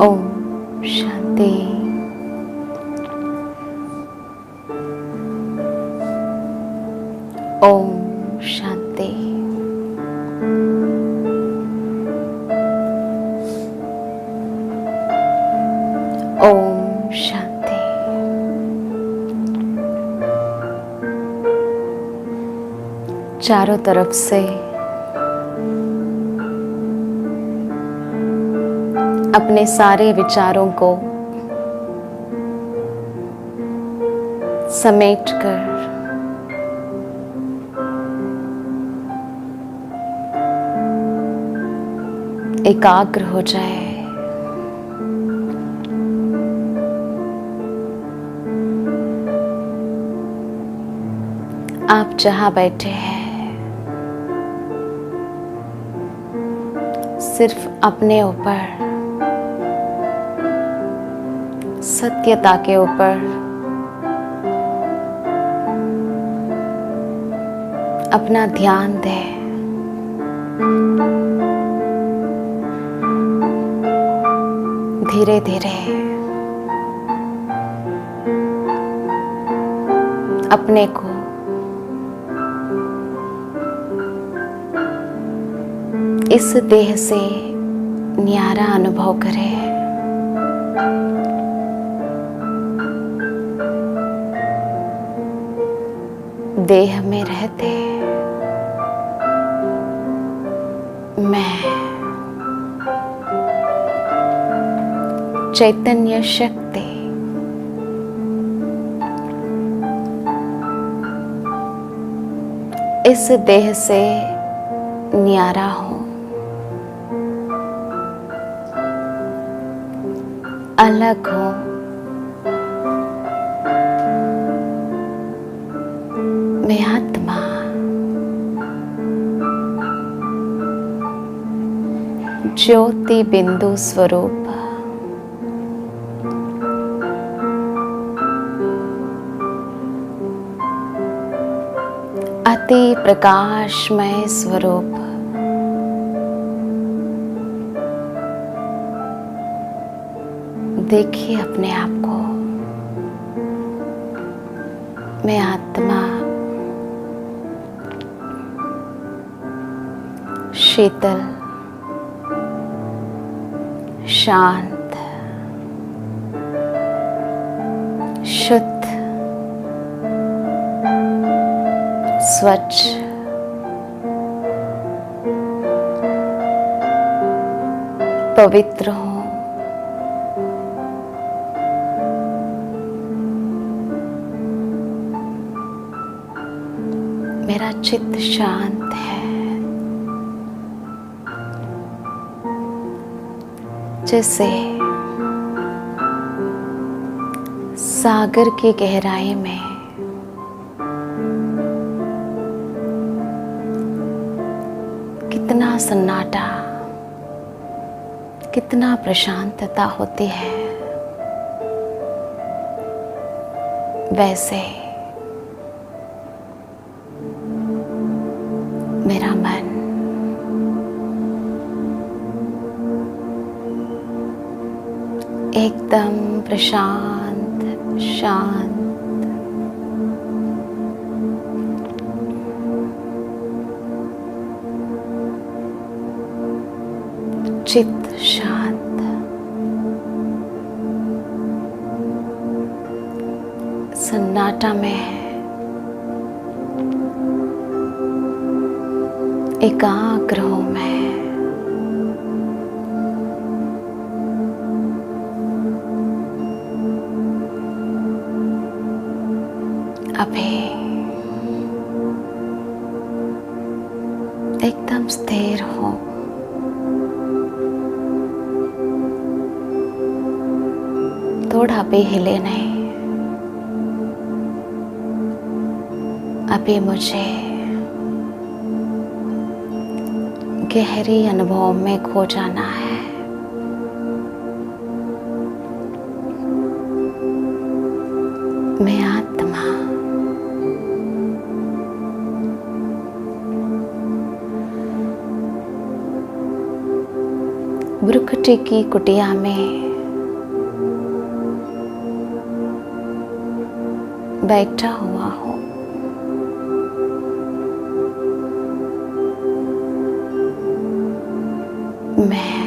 ओम शांति। ओम शांति। ओम शांति। चारों तरफ से अपने सारे विचारों को समेटकर एकाग्र हो जाए। आप जहां बैठे हैं सिर्फ अपने ऊपर, सत्यता के ऊपर अपना ध्यान दें। धीरे धीरे अपने को इस देह से न्यारा अनुभव करें। देह में रहते मैं चैतन्य शक्ति इस देह से न्यारा हूं, अलग हूं। मैं आत्मा ज्योति बिंदु स्वरूप अति प्रकाशमय स्वरूप देखिए अपने आप को। मैं आत्मा शीतल, शांत, शुद्ध, स्वच्छ, पवित्र हूं। मेरा चित्त शांत है, जैसे सागर की गहराई में कितना सन्नाटा, कितना प्रशांतता होती है, वैसे मेरा मन एकदम प्रशांत, शांत, चित्त शांत, सन्नाटा में है, एकाग्र हूं मैं। अभी एकदम स्थिर हूं। थोड़ा भी हिले नहीं। अभी मुझे गहरी अनुभव में खो जाना है। मैं आत्मा भ्रुकुटी की कुटिया में बैठा हुआ हो। मैं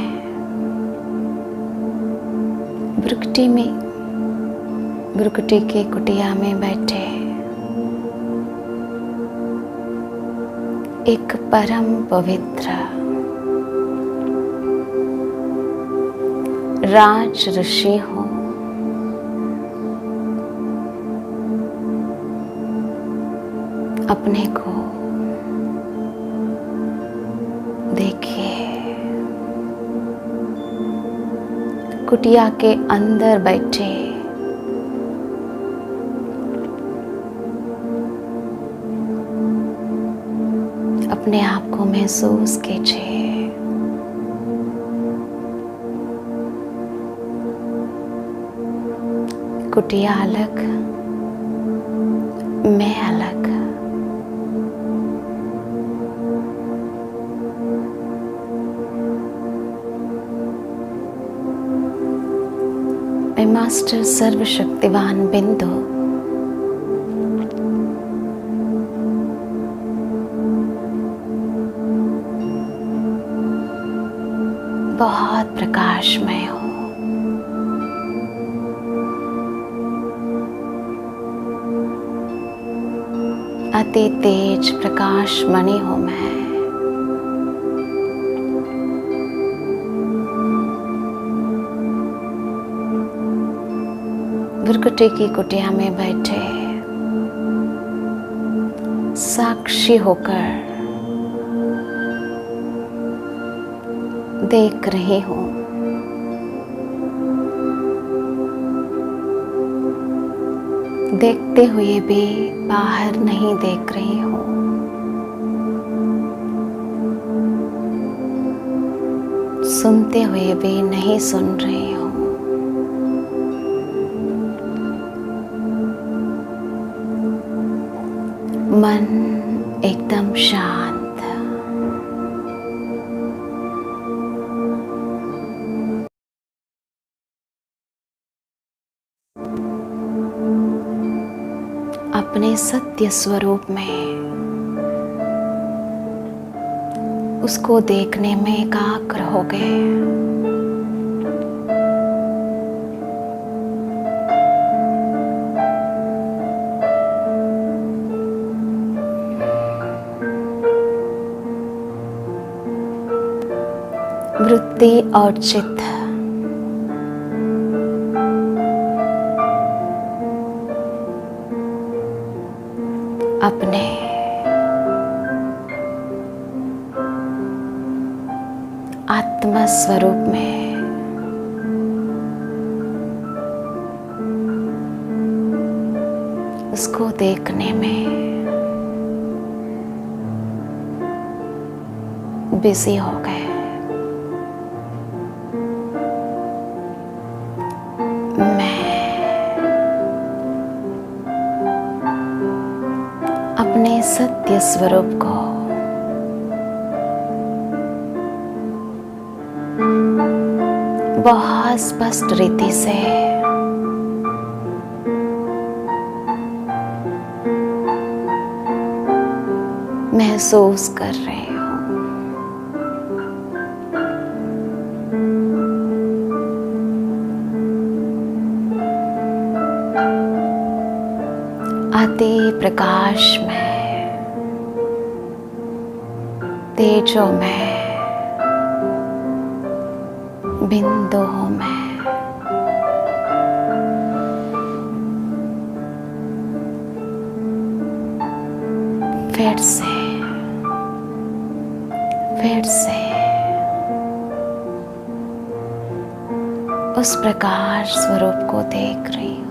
भ्रुकुटी की कुटिया में बैठे एक परम पवित्र राज ऋषि हो। अपने को देखिए, कुटिया के अंदर बैठे अपने आप को महसूस कीजिए। कुटिया अलग, मैं अलग। मैं मास्टर सर्वशक्तिवान बिंदु बहुत प्रकाशमय हूँ। अति तेज प्रकाश मणि हूँ मैं। भ्रुकुटी की कुटिया में बैठे साक्षी होकर देख रही हूँ। देखते हुए भी बाहर नहीं देख रही हूँ। सुनते हुए भी नहीं सुन रही हूँ। मन एकदम शांत। अपने सत्य स्वरूप में उसको देखने में एकाग्र हो गए। वृत्ति और चित्त अपने आत्मा स्वरूप में उसको देखने में बिजी हो गए। अपने सत्य स्वरूप को बहुत स्पष्ट रीति से महसूस कर रहे हो। अति प्रकाश में, तेजो में, बिंदु में फिर से उस प्रकाश स्वरूप को देख रही हूँ।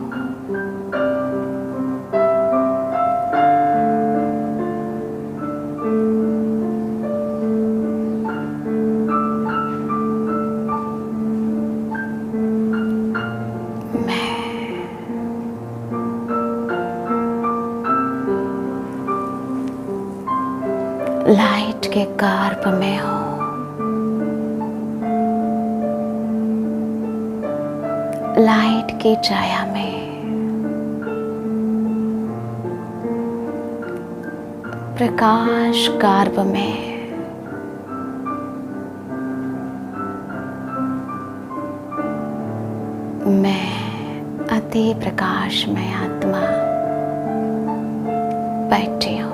लाइट के गर्भ में हो। लाइट की छाया में प्रकाश गर्भ में मैं अति प्रकाशमय आत्मा बैठी हूँ।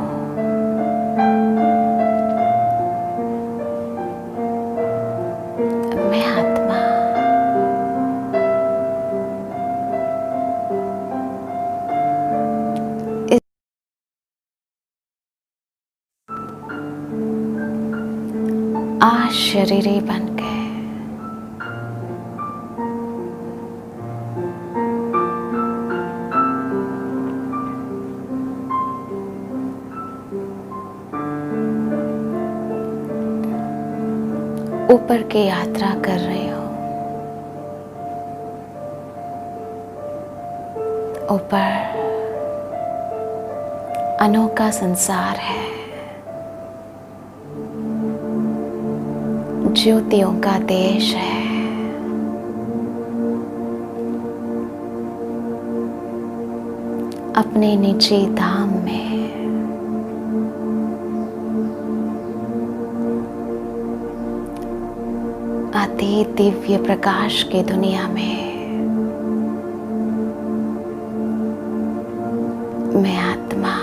मैं आत्मा इस अशरीरी बन के ऊपर की यात्रा कर रही हूँ। ऊपर अनोखा संसार है, ज्योतियों का देश है। अपने निजी धाम में अति दिव्य प्रकाश की दुनिया में मैं आत्मा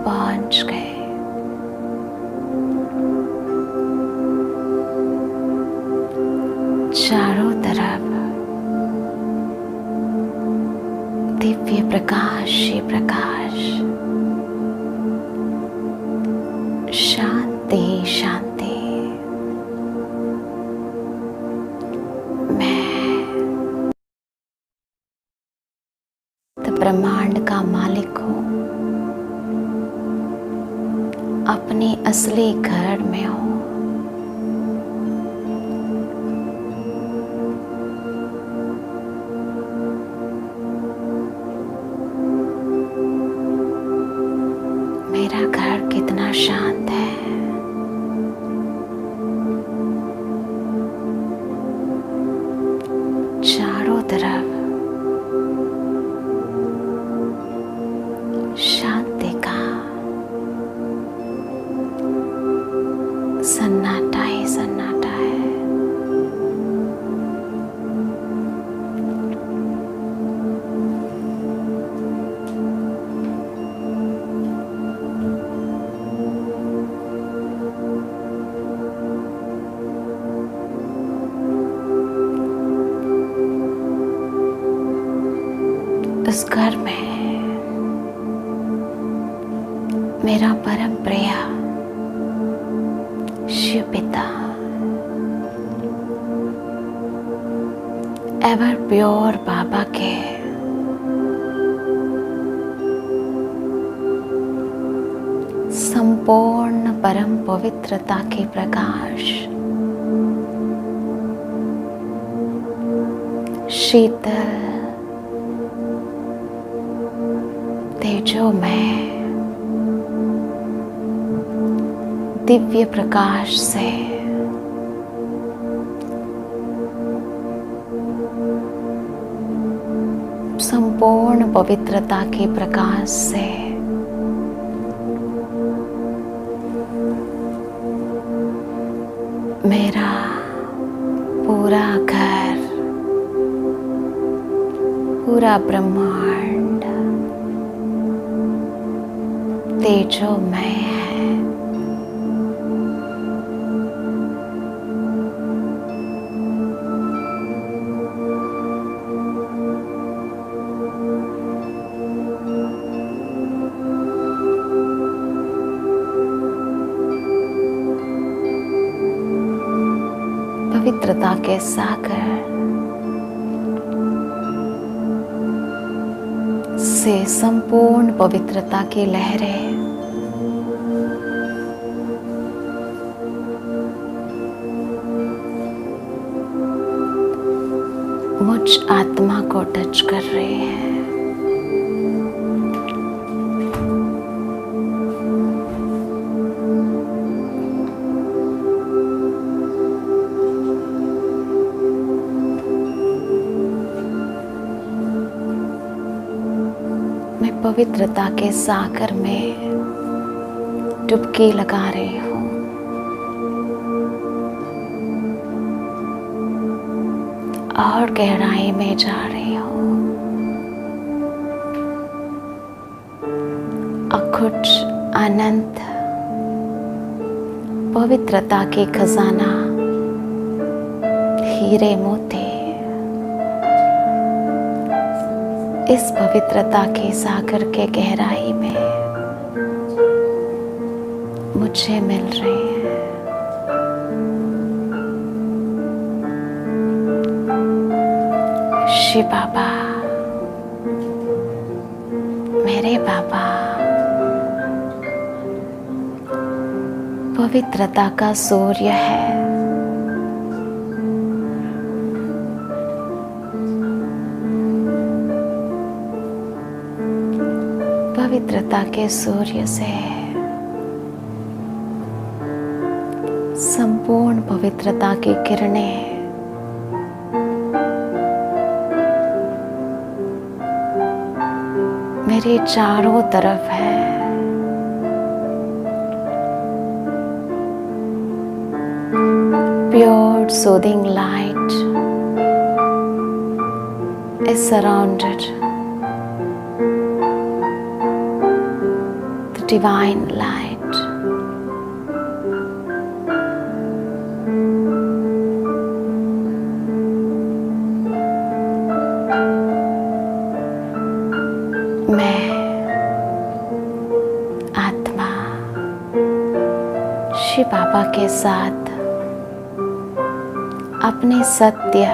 पहुंच गई। चारों तरफ दिव्य प्रकाश ही प्रकाश, शांति शांति। ब्रह्मांड का मालिक हूँ, अपने असली घर में हूँ। मेरा घर कितना शांत है। चारों तरफ शांति का सन्नाटा ही सन्नाटा है। इस घर में मेरा परम प्रिय शिव पिता एवर प्योर बाबा के संपूर्ण परम पवित्रता के प्रकाश शीतल तेजोमय दिव्य प्रकाश से संपूर्ण पवित्रता के प्रकाश से मेरा पूरा घर, पूरा ब्रह्मांड तेजोमय है। पवित्रता के सागर से संपूर्ण पवित्रता की लहरें मुझ आत्मा को टच कर रही है। मैं पवित्रता के सागर में डुबकी लगा रही हूँ। और गहराई में जा रही हूँ। अखुट अनंत पवित्रता के खजाना, हीरे मोती, इस पवित्रता के सागर के गहराई में मुझे मिल रहे हैं। शिव बाबा, मेरे बाबा, पवित्रता का सूर्य है। पवित्रता के सूर्य से संपूर्ण पवित्रता की किरणें मेरे चारों तरफ है। Pure soothing light is surrounded the divine light. मैं आत्मा शिव बाबा के साथ अपने सत्य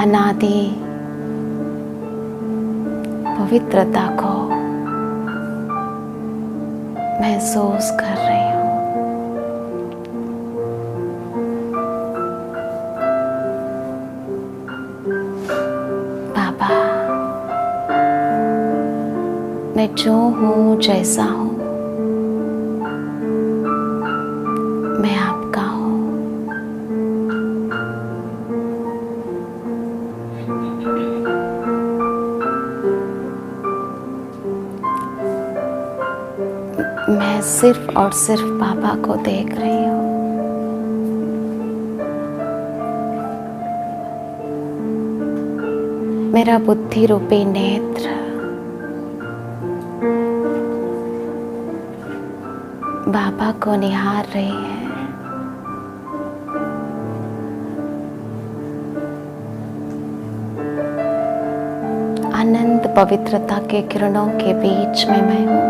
अनादि पवित्रता को महसूस कर रही हूँ। बाबा, मैं जो हूँ, जैसा हूँ, मैं आपका हूँ। मैं सिर्फ और सिर्फ बाबा को देख रही हूँ। मेरा बुद्धि रूपी नेत्र बाबा को निहार रही है। अनंत पवित्रता के किरणों के बीच में मैं हूँ।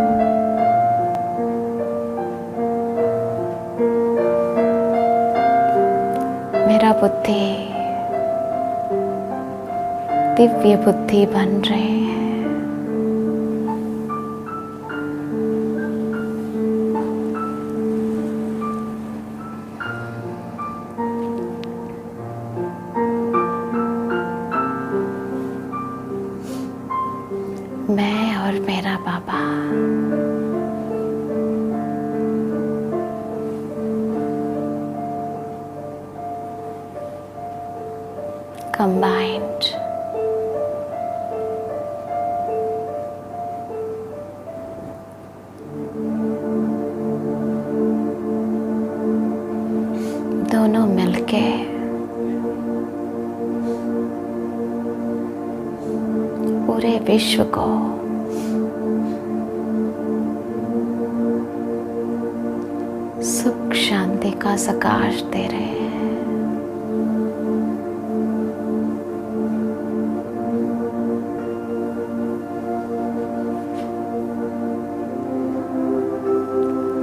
मेरा बुद्धि दिव्य बुद्धि बन रही है। मैं और मेरा बाबा combined, दोनों मिलके पूरे विश्व को सुख शांति का प्रकाश दे रहे हैं।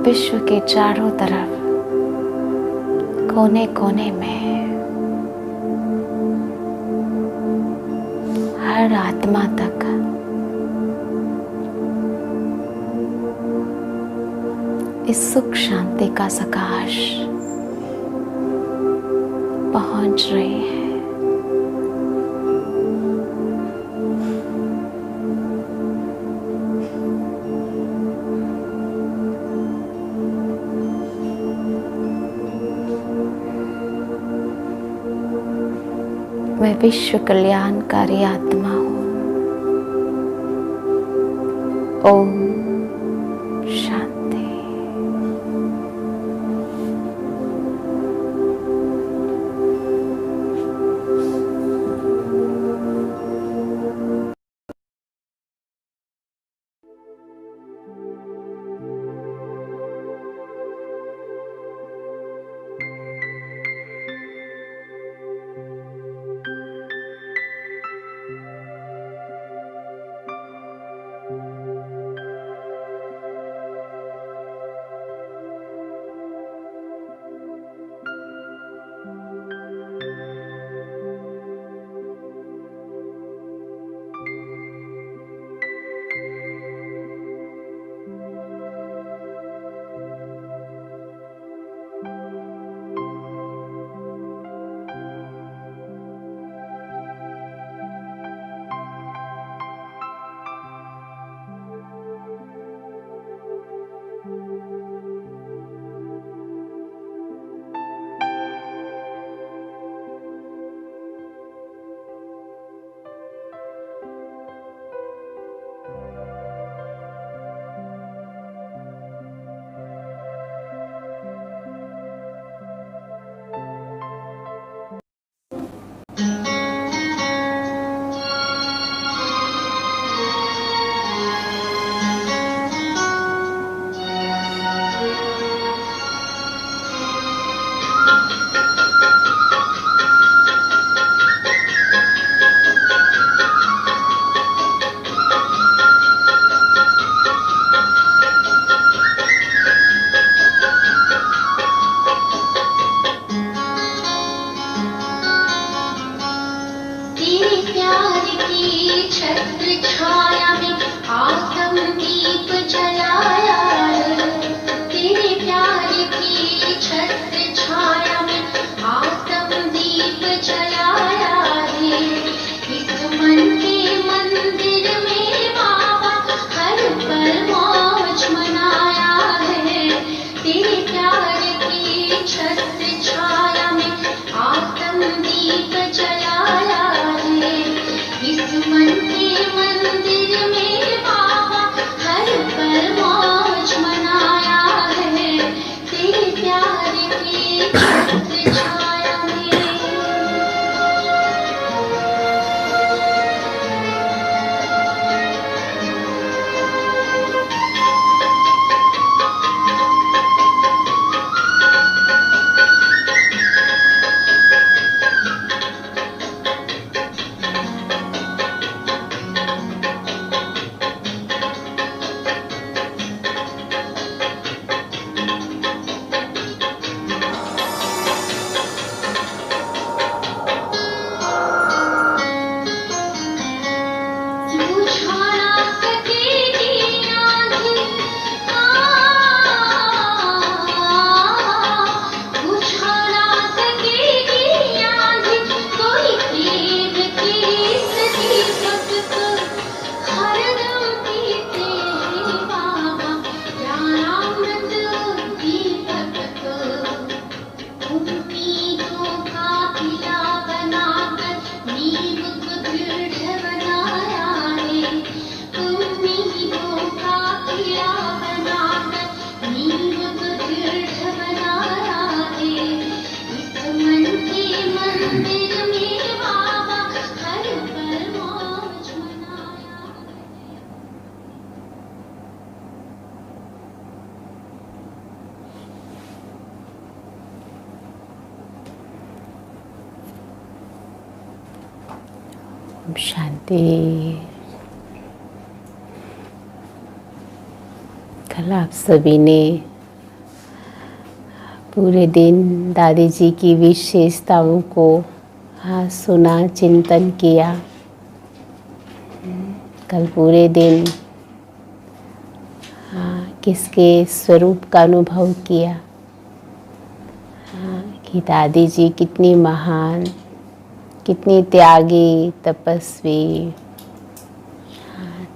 विश्व के चारों तरफ कोने कोने में हर आत्मा तक इस सुख शांति का प्रकाश पहुंच रहे हैं। मैं विश्व कल्याणकारी आत्मा हूँ। ओम शांति। छत्र छाया में आसम दीप जलाया है। तेरे प्यार की छत्र छाया में आसम दीप जलाया है। इस मन के मंदिर में बाबा हर पल मौज मनाया है। तेरे प्यार की छत्र छाया में आसम दीप जलाया है। इस मन के मंदिर में बाबा हर पल मौज मनाया है। तेरे प्यार की छत्र छाया में। बुझाना सकेगी आंधी, बुझाना सकेगी आंधी, कोई प्रेम की इस दीपक को हरदम पीते हैं बाबा। प्यारा अमृत दीपक को उम्मीदों का किला बनाकर नींव को दृढ़ बनाया है। उम्मीदों का किला बनाकर नींव को दृढ़ बनाया है। इस मन के मंदिर में बाबा हर पल मौज मनाया है। शांति। कल आप सभी ने पूरे दिन दादी जी की विशेषताओं को सुना, चिंतन किया। कल पूरे दिन किसके स्वरूप का अनुभव किया, कि दादी जी कितनी महान, कितनी त्यागी, तपस्वी।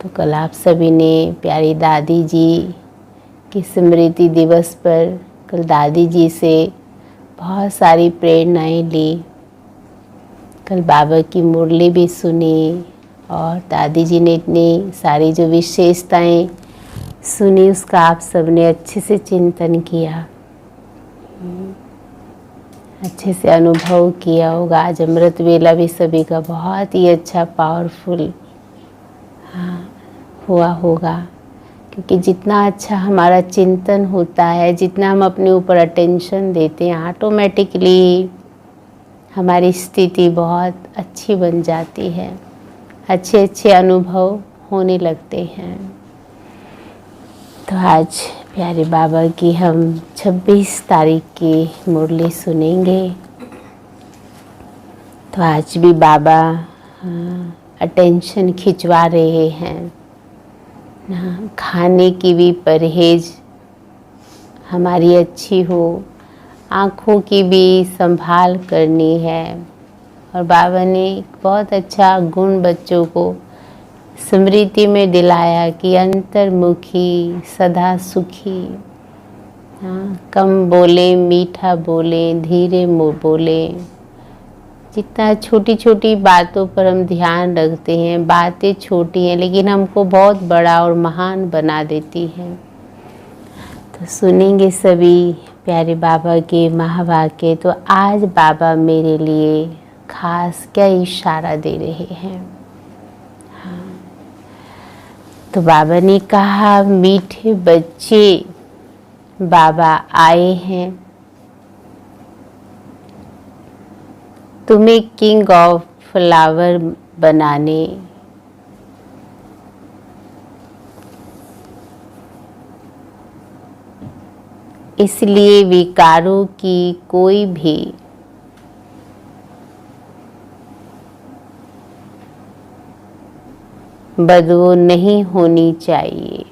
तो कल आप सभी ने प्यारी दादी जी की स्मृति दिवस पर कल दादी जी से बहुत सारी प्रेरणाएं ली। कल बाबा की मुरली भी सुनी और दादी जी ने इतनी सारी जो विशेषताएं सुनी उसका आप सबने अच्छे से चिंतन किया, अच्छे से अनुभव किया होगा। आज अमृत वेला भी सभी का बहुत ही अच्छा पावरफुल हुआ होगा, क्योंकि जितना अच्छा हमारा चिंतन होता है, जितना हम अपने ऊपर अटेंशन देते हैं, ऑटोमेटिकली हमारी स्थिति बहुत अच्छी बन जाती है, अच्छे अच्छे अनुभव होने लगते हैं। तो आज प्यारे बाबा की हम 26 तारीख की मुरली सुनेंगे। तो आज भी बाबा अटेंशन खिंचवा रहे हैं। खाने की भी परहेज हमारी अच्छी हो, आँखों की भी संभाल करनी है। और बाबा ने एक बहुत अच्छा गुण बच्चों को स्मृति में दिलाया कि अंतर्मुखी सदा सुखी। कम बोले, मीठा बोले, धीरे बोले। जितना छोटी छोटी बातों पर हम ध्यान रखते हैं, बातें छोटी हैं लेकिन हमको बहुत बड़ा और महान बना देती हैं। तो सुनेंगे सभी प्यारे बाबा के महावाक्य। तो आज बाबा मेरे लिए खास क्या इशारा दे रहे हैं। तो बाबा ने कहा, मीठे बच्चे बाबा आए हैं, तुम्हें किंग ऑफ फ्लावर बनाने। इसलिए विकारों की कोई भी बदबू नहीं होनी चाहिए।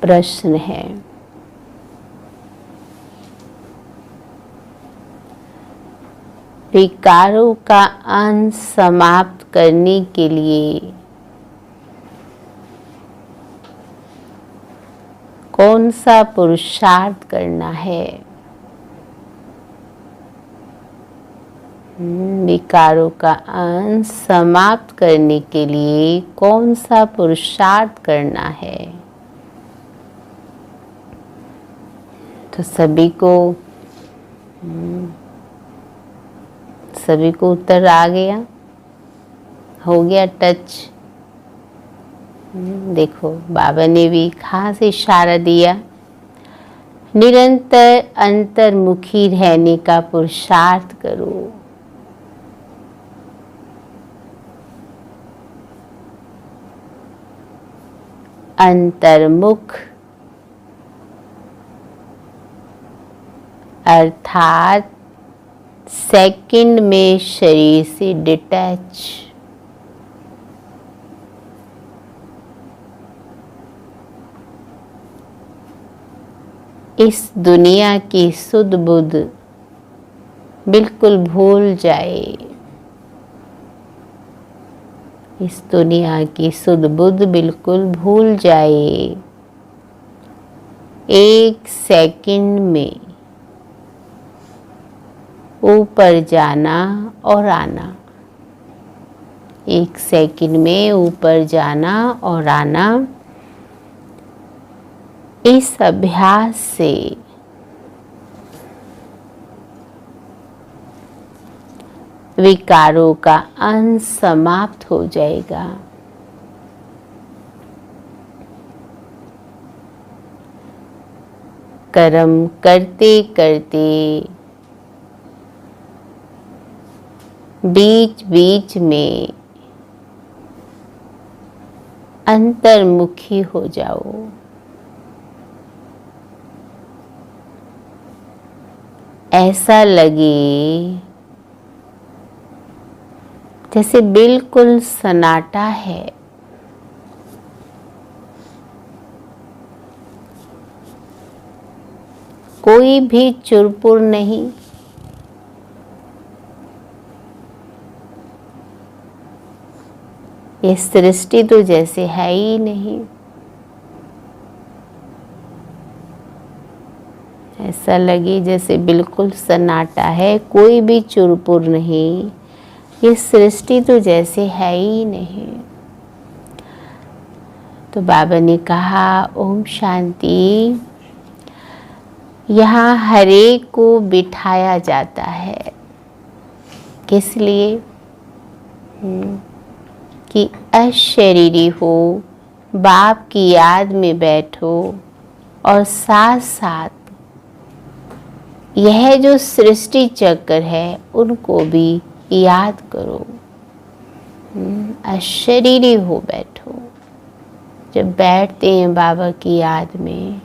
प्रश्न है, विकारों का अंश समाप्त करने के लिए कौन सा पुरुषार्थ करना है? विकारों का अंश समाप्त करने के लिए कौन सा पुरुषार्थ करना है? तो सभी को उत्तर आ गया, हो गया टच। देखो बाबा ने भी खास इशारा दिया, निरंतर अंतर्मुखी रहने का पुरुषार्थ करो। अंतर्मुख अर्थात सेकंड में शरीर से डिटैच। इस दुनिया की सुध बुध बिल्कुल भूल जाए। इस दुनिया की सुध बुध बिल्कुल भूल जाए। एक सेकंड में ऊपर जाना और आना, एक सेकंड में ऊपर जाना और आना। इस अभ्यास से विकारों का अंश समाप्त हो जाएगा। कर्म करते करते बीच बीच में अंतर्मुखी हो जाओ। ऐसा लगे जैसे बिल्कुल सन्नाटा है। कोई भी चुरपुर नहीं। ये सृष्टि तो जैसे है ही नहीं। ऐसा लगे जैसे बिल्कुल सन्नाटा है, कोई भी चुरपुर नहीं। ये सृष्टि तो जैसे है ही नहीं। तो बाबा ने कहा ओम शांति। यहाँ हरेक को बिठाया जाता है। किस लिए? कि अशरीरी हो, बाप की याद में बैठो और साथ साथ यह जो सृष्टि चक्र है उनको भी याद करो। अशरीरी हो बैठो। जब बैठते हैं बाबा की याद में,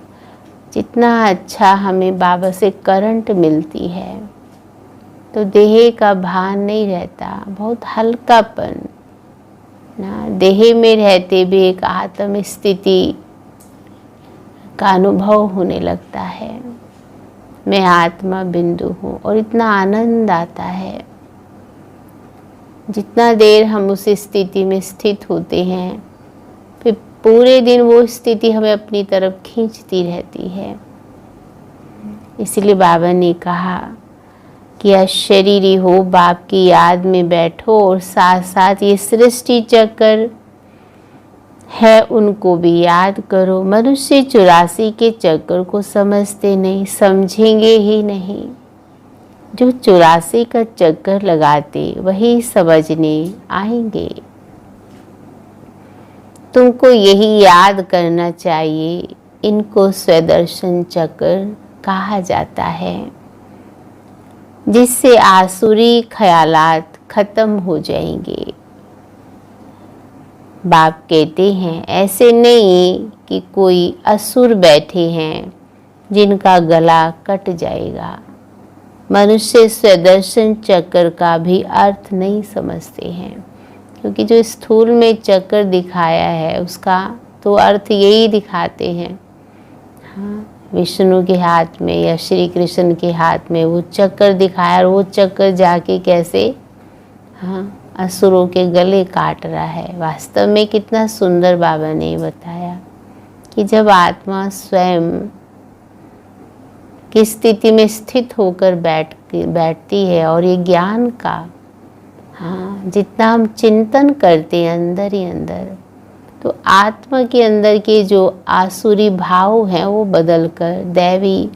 जितना अच्छा हमें बाबा से करंट मिलती है, तो देह का भान नहीं रहता, बहुत हल्कापन ना। देह में रहते भी एक आत्म स्थिति का अनुभव होने लगता है। मैं आत्मा बिंदु हूँ और इतना आनंद आता है। जितना देर हम उस स्थिति में स्थित होते हैं, फिर पूरे दिन वो स्थिति हमें अपनी तरफ खींचती रहती है। इसलिए बाबा ने कहा कि अशरीरी हो, बाप की याद में बैठो और साथ साथ ये सृष्टि चक्र है उनको भी याद करो। मनुष्य 84 के चक्र को समझते नहीं, समझेंगे ही नहीं। जो 84 का चक्कर लगाते वही समझने आएंगे। तुमको यही याद करना चाहिए। इनको स्वदर्शन चक्र कहा जाता है, जिससे आसुरी ख्यालात खत्म हो जाएंगे। बाप कहते हैं ऐसे नहीं कि कोई असुर बैठे हैं जिनका गला कट जाएगा। मनुष्य स्वदर्शन चक्र का भी अर्थ नहीं समझते हैं, क्योंकि जो स्थूल में चक्र दिखाया है उसका तो अर्थ यही दिखाते हैं। हाँ, विष्णु के हाथ में या श्री कृष्ण के हाथ में वो चक्र दिखाया और वो चक्र जाके कैसे असुरों के गले काट रहा है। वास्तव में कितना सुंदर बाबा ने बताया कि जब आत्मा स्वयं की स्थिति में स्थित होकर बैठती है और ये ज्ञान का जितना हम चिंतन करते हैं अंदर ही अंदर, तो आत्मा के अंदर के जो आसुरी भाव हैं वो बदलकर दैवी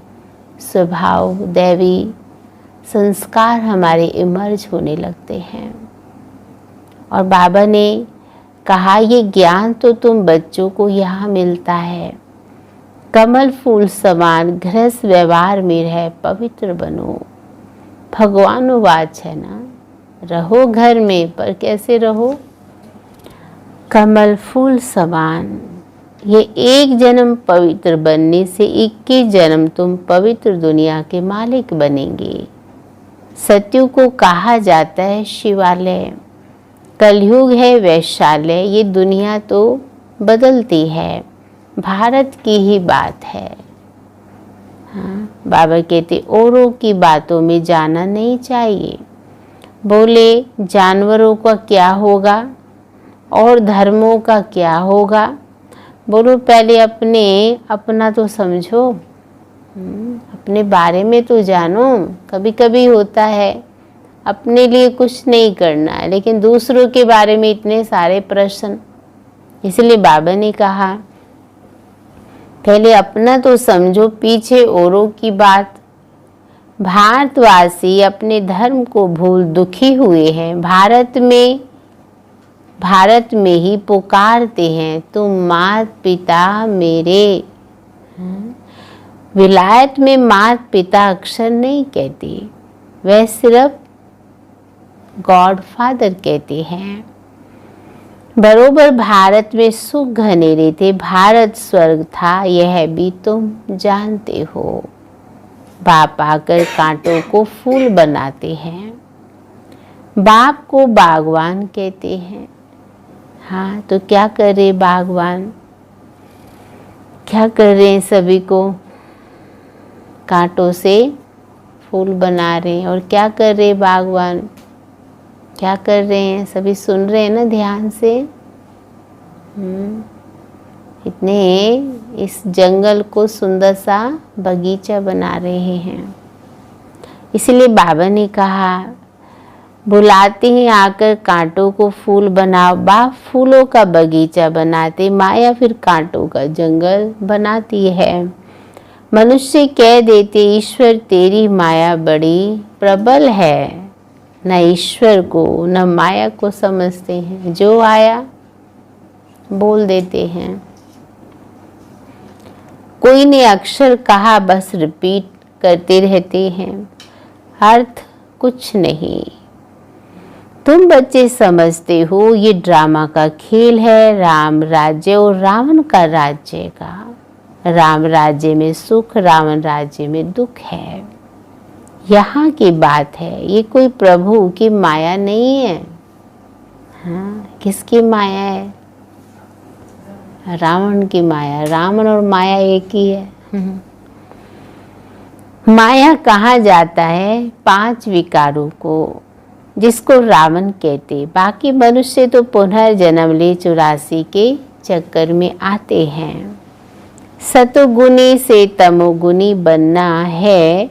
स्वभाव, दैवी संस्कार हमारे इमर्ज होने लगते हैं। और बाबा ने कहा ये ज्ञान तो तुम बच्चों को यहाँ मिलता है, कमल फूल समान गृहस्थ व्यवहार में रह पवित्र बनो। भगवानुवाच है ना, रहो घर में पर कैसे रहो? कमल फूल समान। ये एक जन्म पवित्र बनने से 21 जन्म तुम पवित्र दुनिया के मालिक बनेंगे। सत्युग को कहा जाता है शिवालय, कलयुग है वैशाल्य। ये दुनिया तो बदलती है, भारत की ही बात है। बाबा कहते औरों की बातों में जाना नहीं चाहिए। बोले जानवरों का क्या होगा और धर्मों का क्या होगा? बोलो पहले अपना तो समझो, अपने बारे में तो जानो। कभी कभी होता है अपने लिए कुछ नहीं करना है, लेकिन दूसरों के बारे में इतने सारे प्रश्न। इसलिए बाबा ने कहा पहले अपना तो समझो, पीछे औरों की बात। भारतवासी अपने धर्म को भूल दुखी हुए हैं। भारत में ही पुकारते हैं तुम मात पिता मेरे। विलायत में मात पिता अक्षर नहीं कहते, वह सिर्फ गॉड फादर कहते हैं। बरोबर भारत में सुख घनेरे थे, भारत स्वर्ग था, यह भी तुम जानते हो। बाप आकर कांटों को फूल बनाते हैं, बाप को बागवान कहते हैं। हाँ, तो क्या कर रहे बागवान? क्या कर रहे हैं? सभी को कांटों से फूल बना रहे हैं। और क्या कर रहे बागवान? क्या कर रहे हैं? सभी सुन रहे हैं ना ध्यान से। इतने इस जंगल को सुंदर सा बगीचा बना रहे हैं। इसलिए बाबा ने कहा बुलाते हैं आकर कांटों को फूल बनाओ। बाप फूलों का बगीचा बनाते, माया फिर कांटों का जंगल बनाती है। मनुष्य कह देते ईश्वर तेरी माया बड़ी प्रबल है। न ईश्वर को न माया को समझते हैं, जो आया बोल देते हैं। कोई ने अक्षर कहा बस रिपीट करते रहते हैं, अर्थ कुछ नहीं। तुम बच्चे समझते हो ये ड्रामा का खेल है, राम राज्य और रावण का राज्य का। राम राज्य में सुख, रावण राज्य में दुख है। यहाँ की बात है, ये कोई प्रभु की माया नहीं है। हाँ, किसकी माया है? रावण की माया। रावण और माया एक ही है। माया कहा जाता है 5 विकारों को, जिसको रावण कहते। बाकी मनुष्य तो पुनर्जन्म ले 84 के चक्कर में आते हैं। सतोगुणी से तमोगुणी बनना है,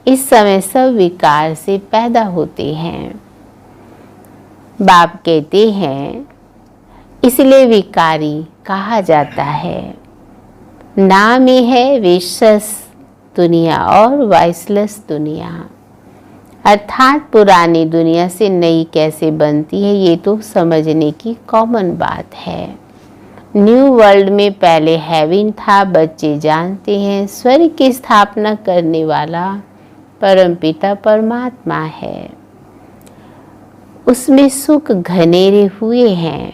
इस समय सब विकार से पैदा होते हैं। बाप कहते हैं इसलिए विकारी कहा जाता है। नाम ही है वेशस दुनिया और वाइसलेस दुनिया, अर्थात पुरानी दुनिया से नई कैसे बनती है ये तो समझने की कॉमन बात है। न्यू वर्ल्ड में पहले हेवन था, बच्चे जानते हैं। स्वर्ग की स्थापना करने वाला परमपिता परमात्मा है। उसमें सुख घनेरे हुए हैं।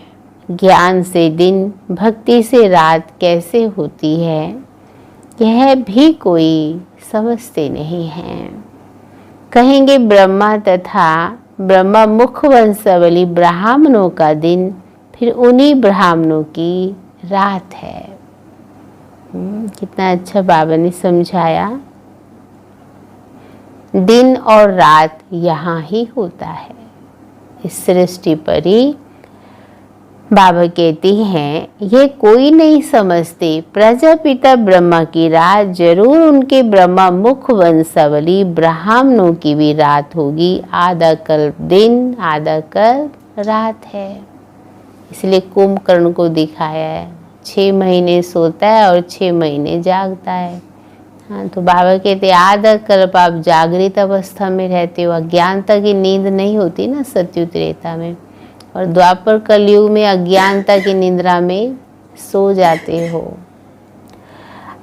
ज्ञान से दिन, भक्ति से रात कैसे होती है यह भी कोई समझते नहीं हैं। कहेंगे ब्रह्मा तथा ब्रह्मा मुख वंशावली ब्राह्मणों का दिन, फिर उन्हीं ब्राह्मणों की रात है। कितना अच्छा बाबा ने समझाया। दिन और रात यहाँ ही होता है इस सृष्टि पर ही। बाबा कहते हैं ये कोई नहीं समझते, प्रजापिता ब्रह्मा की रात जरूर उनके ब्रह्मा मुख वंशावली ब्राह्मणों की भी रात होगी। आधा कल्प दिन, आधा कल्प रात है। इसलिए कुंभकर्ण को दिखाया है, 6 महीने सोता है और 6 महीने जागता है। हाँ, तो बाबा कहते आधा कल्प आप जागृत अवस्था में रहते हो, अज्ञानता की नींद नहीं होती ना सत्युग त्रेता में, और द्वापर कलयुग में अज्ञानता की निद्रा में सो जाते हो।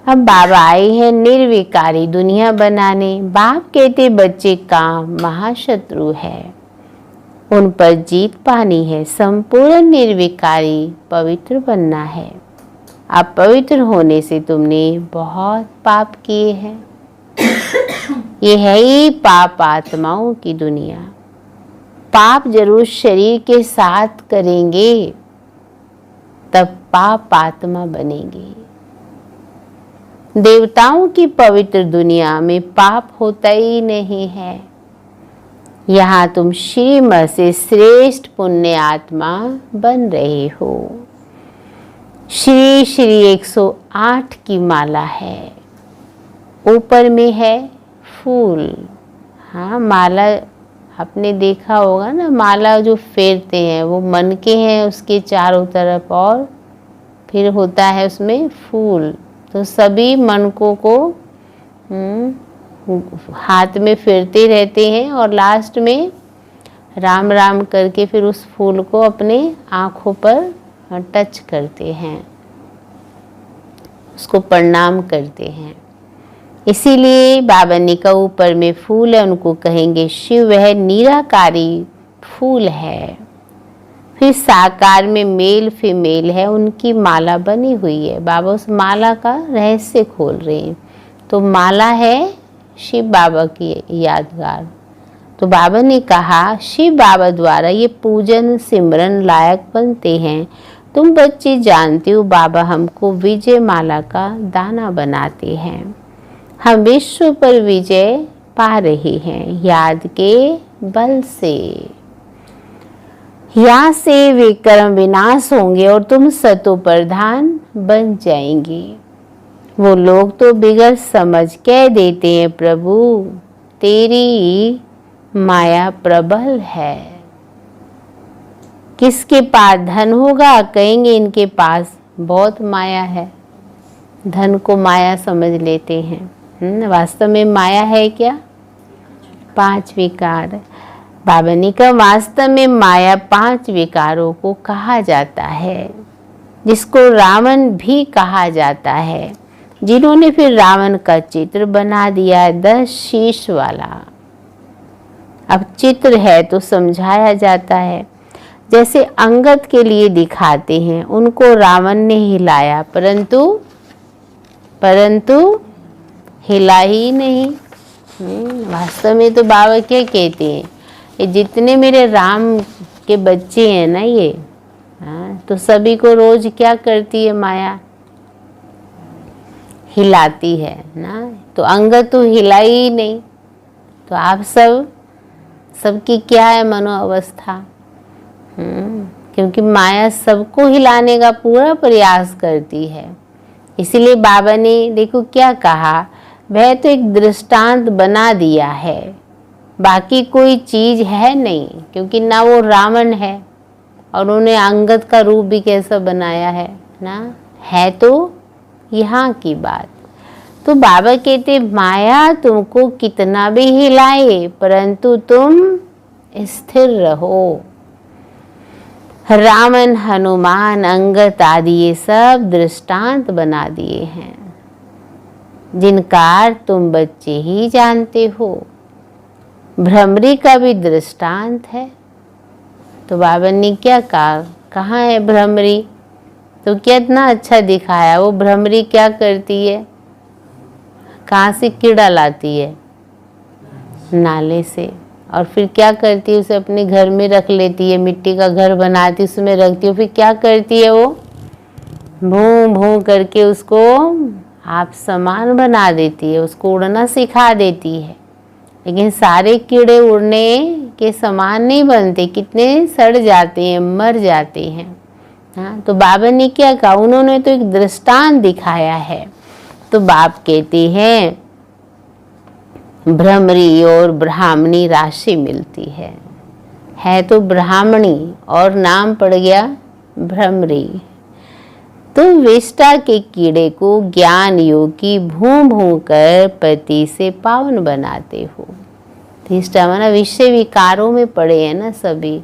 अब बाबा आए हैं निर्विकारी दुनिया बनाने। बाप कहते बच्चे काम महाशत्रु है, उन पर जीत पानी है, संपूर्ण निर्विकारी पवित्र बनना है। अब पवित्र होने से तुमने बहुत पाप किए हैं। ये है ही पाप आत्माओं की दुनिया। पाप जरूर शरीर के साथ करेंगे तब पाप आत्मा बनेंगे। देवताओं की पवित्र दुनिया में पाप होता ही नहीं है। यहाँ तुम श्रीमत से श्रेष्ठ पुण्य आत्मा बन रहे हो। श्री श्री 108 की माला है, ऊपर में है फूल। हाँ, माला आपने देखा होगा ना, माला जो फेरते हैं वो मन के हैं उसके चारों तरफ, और फिर होता है उसमें फूल। तो सभी मनकों को हाथ में फेरते रहते हैं और लास्ट में राम राम करके फिर उस फूल को अपने आँखों पर टच करते हैं, उसको प्रणाम करते हैं। इसीलिए बाबा ने कहा ऊपर में फूल है, उनको कहेंगे शिव। वह निराकारी फूल है। फिर साकार में मेल फीमेल है, उनकी माला बनी हुई है। बाबा उस माला का रहस्य खोल रहे हैं। तो माला है शिव बाबा की यादगार। तो बाबा ने कहा शिव बाबा द्वारा ये पूजन सिमरन लायक बनते हैं। तुम बच्चे जानते हो बाबा हमको विजय माला का दाना बनाते हैं। हम विश्व पर विजय पा रहे हैं याद के बल से। यहाँ से वे कर्म विनाश होंगे और तुम सतो प्रधान बन जाएंगे। वो लोग तो बिगड़ समझ कह देते हैं प्रभु तेरी माया प्रबल है। किसके पास धन होगा कहेंगे इनके पास बहुत माया है। धन को माया समझ लेते हैं। वास्तव में माया है क्या? 5 विकार। बाबा ने कहा वास्तव में माया 5 विकारों को कहा जाता है, जिसको रावण भी कहा जाता है, जिन्होंने फिर रावण का चित्र बना दिया है 10 शीश वाला। अब चित्र है तो समझाया जाता है। जैसे अंगद के लिए दिखाते हैं, उनको रावण ने हिलाया परंतु हिला ही नहीं। वास्तव में तो बाबा क्या कहते हैं, ये जितने मेरे राम के बच्चे हैं ना ये, तो सभी को रोज क्या करती है माया? हिलाती है ना। तो अंगद तो हिला ही नहीं। तो आप सबकी क्या है मनोअवस्था? क्योंकि माया सबको हिलाने का पूरा प्रयास करती है। इसीलिए बाबा ने देखो क्या कहा, वह तो एक दृष्टांत बना दिया है, बाकी कोई चीज है नहीं। क्योंकि ना वो रावण है और उन्होंने अंगद का रूप भी कैसा बनाया है ना, है तो यहाँ की बात। तो बाबा कहते माया तुमको कितना भी हिलाए परंतु तुम स्थिर रहो। रावण हनुमान अंगद आदि ये सब दृष्टांत बना दिए हैं, जिनका तुम बच्चे ही जानते हो। भ्रमरी का भी दृष्टांत है। तो बाबा ने क्या कहा, कहाँ है भ्रमरी? तो कितना अच्छा दिखाया। वो भ्रमरी क्या करती है, कहाँ से कीड़ा लाती है? नाले से, और फिर क्या करती है, उसे अपने घर में रख लेती है, मिट्टी का घर बनाती है, उसमें रखती है। फिर क्या करती है, वो भूं भूं करके उसको आप समान बना देती है, उसको उड़ना सिखा देती है। लेकिन सारे कीड़े उड़ने के समान नहीं बनते, कितने सड़ जाते हैं, मर जाते हैं। हाँ, तो बाबा ने क्या कहा, उन्होंने तो एक दृष्टांत दिखाया है। तो बाप कहते हैं भ्रमरी और ब्राह्मणी राशि मिलती है तो ब्राह्मणी और नाम पड़ गया भ्रमरी। तो विष्टा के कीड़े को ज्ञान योगी भूं भूं कर पति से पावन बनाते हो। विष्टा माना विषय विकारों में पड़े हैं ना सभी।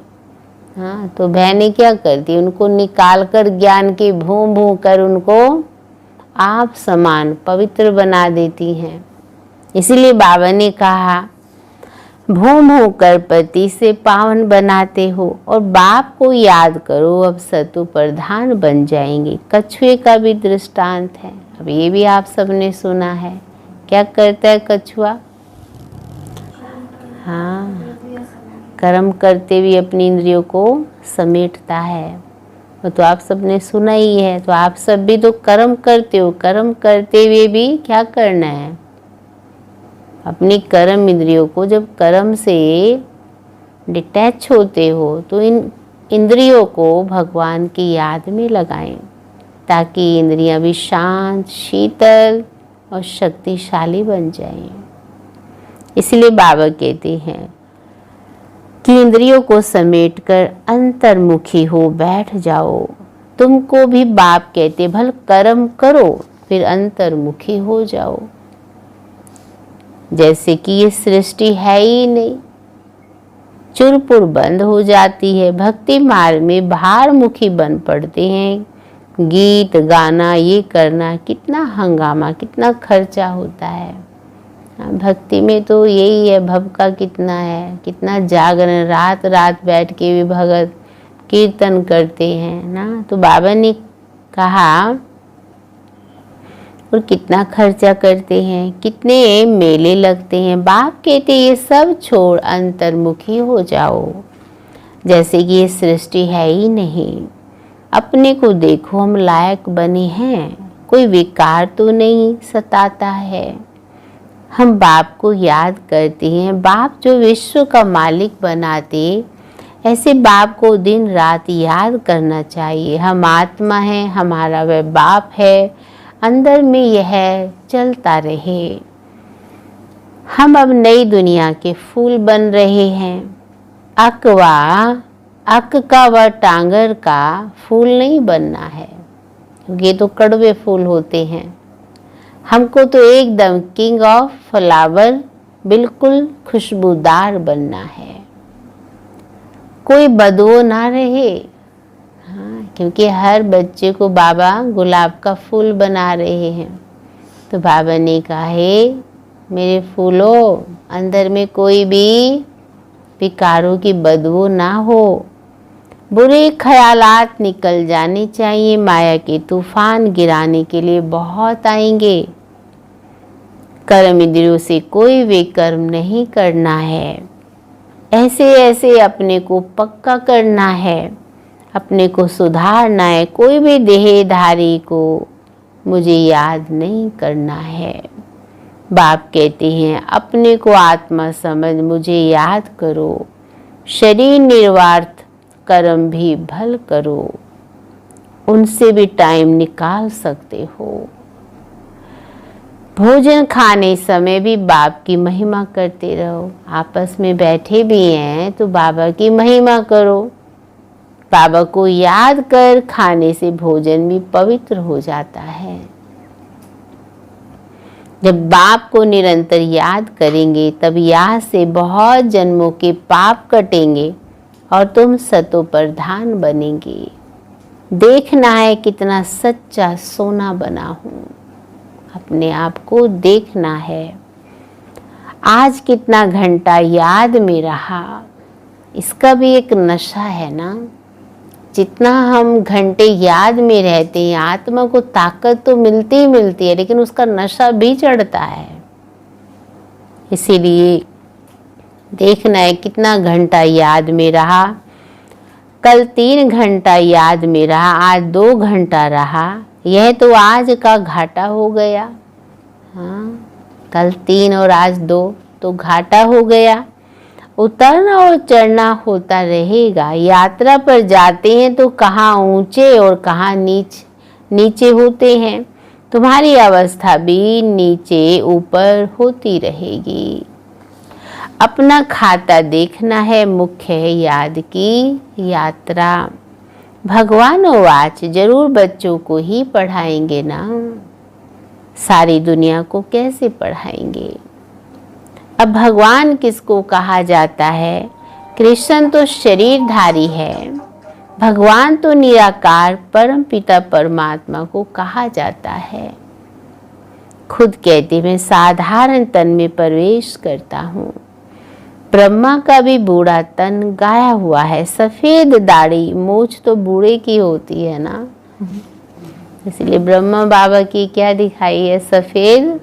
हाँ, तो बहनें क्या करती, उनको निकाल कर ज्ञान के भूं भूं कर उनको आप समान पवित्र बना देती हैं। इसीलिए बाबा ने कहा भूं भूं कर पति से पावन बनाते हो, और बाप को याद करो, अब सतु प्रधान बन जाएंगे। कछुए का भी दृष्टांत है, अब ये भी आप सबने सुना है। क्या करता है कछुआ? हाँ, कर्म करते हुए अपनी इंद्रियों को समेटता है। वो तो आप सबने सुना ही है। तो आप सब भी तो कर्म करते हो, कर्म करते हुए भी क्या करना है, अपनी कर्म इंद्रियों को, जब कर्म से डिटैच होते हो तो इन इंद्रियों को भगवान की याद में लगाएं, ताकि इंद्रियां भी शांत, शीतल और शक्तिशाली बन जाएं। इसलिए बाबा कहते हैं कि इंद्रियों को समेटकर अंतर्मुखी हो बैठ जाओ। तुमको भी बाप कहते भल कर्म करो, फिर अंतर्मुखी हो जाओ। जैसे कि ये सृष्टि है ही नहीं, चुरपुर बंद हो जाती है। भक्ति मार्ग में बाहर मुखी बन पड़ते हैं। गीत गाना, ये करना, कितना हंगामा, कितना खर्चा होता है। भक्ति में तो यही है, भव का कितना है, कितना जागरण, रात रात बैठ के भी भगत कीर्तन करते हैं ना। तो बाबा ने कहा, और कितना खर्चा करते हैं, कितने मेले लगते हैं। बाप कहते ये सब छोड़ अंतर्मुखी हो जाओ। जैसे कि ये सृष्टि है ही नहीं। अपने को देखो, हम लायक बने हैं, कोई विकार तो नहीं सताता है। हम बाप को याद करते हैं। बाप जो विश्व का मालिक बनाते, ऐसे बाप को दिन रात याद करना चाहिए। हम आत्मा हैं, हमारा वह बाप है, अंदर में यह चलता रहे। हम अब नई दुनिया के फूल बन रहे हैं। अक का व टांगर का फूल नहीं बनना है, ये तो कड़वे फूल होते हैं। हमको तो एकदम किंग ऑफ फ्लावर, बिल्कुल खुशबूदार बनना है, कोई बदबू ना रहे। हाँ, क्योंकि हर बच्चे को बाबा गुलाब का फूल बना रहे हैं। तो बाबा ने कहा, हे मेरे फूलों, अंदर में कोई भी विकारों की बदबू ना हो, बुरे ख्यालात निकल जाने चाहिए। माया के तूफान गिराने के लिए बहुत आएंगे। कर्म इंद्रियों से कोई भी कर्म नहीं करना है। ऐसे ऐसे अपने को पक्का करना है, अपने को सुधारना है। कोई भी देहधारी को मुझे याद नहीं करना है। बाप कहते हैं अपने को आत्मा समझ मुझे याद करो। शरीर निर्वार्थ कर्म भी भल करो, उनसे भी टाइम निकाल सकते हो। भोजन खाने समय भी बाप की महिमा करते रहो। आपस में बैठे भी हैं तो बाबा की महिमा करो। बाबा को याद कर खाने से भोजन भी पवित्र हो जाता है। जब बाप को निरंतर याद करेंगे तब यहाँ से बहुत जन्मों के पाप कटेंगे और तुम सतो प्रधान बनेंगे। देखना है कितना सच्चा सोना बना हूँ, अपने आप को देखना है। आज कितना घंटा याद में रहा, इसका भी एक नशा है ना। जितना हम घंटे याद में रहते हैं, आत्मा को ताकत तो मिलती ही मिलती है, लेकिन उसका नशा भी चढ़ता है। इसीलिए देखना है कितना घंटा याद में रहा। कल 3 घंटा याद में रहा, आज 2 घंटा रहा, यह तो आज का घाटा हो गया। हाँ, कल 3 और आज 2 तो घाटा हो गया। उतरना और चढ़ना होता रहेगा। यात्रा पर जाते हैं तो कहाँ ऊंचे और कहाँ नीचे होते हैं। तुम्हारी अवस्था भी नीचे ऊपर होती रहेगी। अपना खाता देखना है, मुख्य है याद की यात्रा। भगवान वाच जरूर बच्चों को ही पढ़ाएंगे ना, सारी दुनिया को कैसे पढ़ाएंगे। अब भगवान किसको कहा जाता है? कृष्ण तो शरीरधारी है, भगवान तो निराकार परम पिता परमात्मा को कहा जाता है। खुद कहते मैं साधारण तन में प्रवेश करता हूँ। ब्रह्मा का भी बूढ़ा तन गाया हुआ है, सफेद दाढ़ी मूछ तो बूढ़े की होती है ना, इसलिए ब्रह्मा बाबा की क्या दिखाई है? सफेद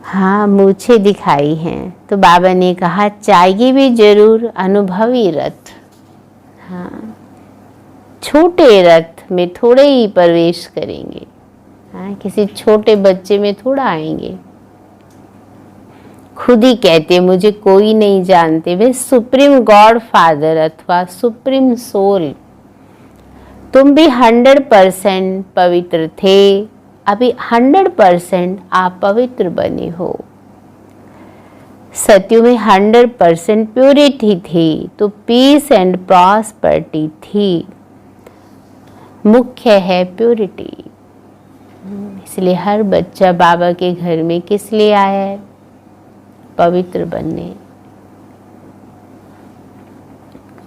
हाँ मूछें दिखाई हैं। तो बाबा ने कहा चाहिए भी जरूर अनुभवी रथ। हाँ, छोटे रथ में थोड़े ही प्रवेश करेंगे। हाँ, किसी छोटे बच्चे में थोड़ा आएंगे। खुद ही कहते मुझे कोई नहीं जानते, वे सुप्रीम गॉड फादर अथवा सुप्रीम सोल। तुम भी 100% पवित्र थे, अभी 100% आप पवित्र बने हो। सत्यु में 100% प्योरिटी थी, तो पीस एंड प्रॉस्पेरिटी थी। मुख्य है प्योरिटी। इसलिए हर बच्चा बाबा के घर में किस लिए आया है? पवित्र बनने।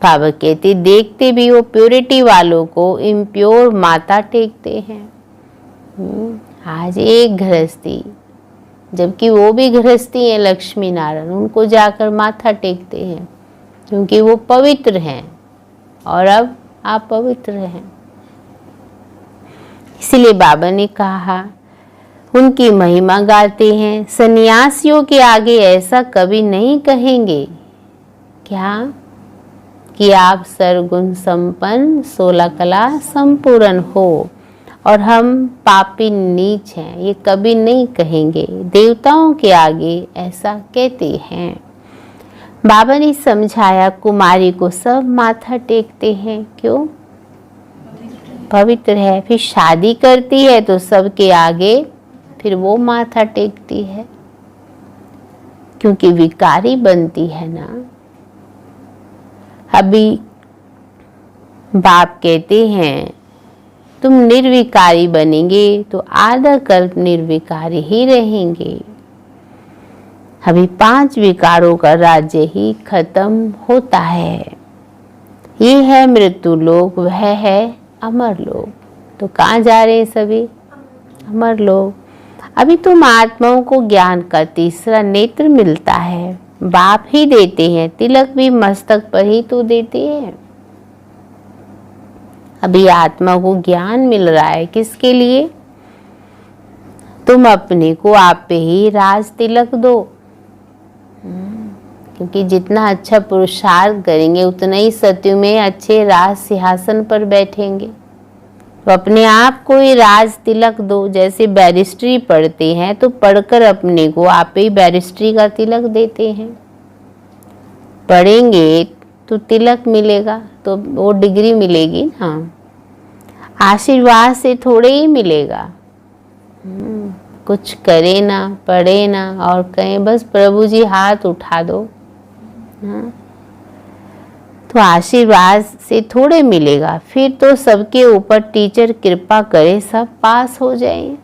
बाबा कहते देखते भी वो प्योरिटी वालों को इम्प्योर माता टेकते हैं। आज एक गृहस्थी, जबकि वो भी गृहस्थी है लक्ष्मी नारायण, उनको जाकर माथा टेकते हैं क्योंकि वो पवित्र हैं और अब आप पवित्र हैं। इसलिए बाबा ने कहा उनकी महिमा गाते हैं। सन्यासियों के आगे ऐसा कभी नहीं कहेंगे क्या कि आप सर्वगुण संपन्न 16 कला संपूर्ण हो और हम पापी नीच हैं, ये कभी नहीं कहेंगे। देवताओं के आगे ऐसा कहते हैं। बाबा ने समझाया कुमारी को सब माथा टेकते हैं, क्यों? पवित्र है। फिर शादी करती है तो सबके आगे फिर वो माथा टेकती है, क्योंकि विकारी बनती है ना। अभी बाप कहते हैं तुम निर्विकारी बनेंगे तो आधा कल्प निर्विकारी ही रहेंगे। अभी 5 विकारों का राज्य ही खत्म होता है। ये है मृत्यु लोक, वह है अमर लोक। तो कहाँ जा रहे हैं सभी? अमर लोक। अभी तुम आत्माओं को ज्ञान का तीसरा नेत्र मिलता है, बाप ही देते हैं। तिलक भी मस्तक पर ही तो देते हैं। अभी आत्मा को ज्ञान मिल रहा है, किसके लिए? तुम अपने को आप पे ही राज तिलक दो, क्योंकि जितना अच्छा पुरुषार्थ करेंगे उतना ही सत्यु में अच्छे राज सिंहासन पर बैठेंगे। तो अपने आप को ही राज तिलक दो। जैसे बैरिस्ट्री पढ़ते हैं तो पढ़कर अपने को आप ही बैरिस्ट्री का तिलक देते हैं। पढ़ेंगे तो तिलक मिलेगा, तो वो डिग्री मिलेगी ना। आशीर्वाद से थोड़े ही मिलेगा। कुछ करे ना, पढ़े ना और कहें बस प्रभु जी हाथ उठा दो, तो आशीर्वाद से थोड़े मिलेगा। फिर तो सबके ऊपर टीचर कृपा करे सब पास हो जाए।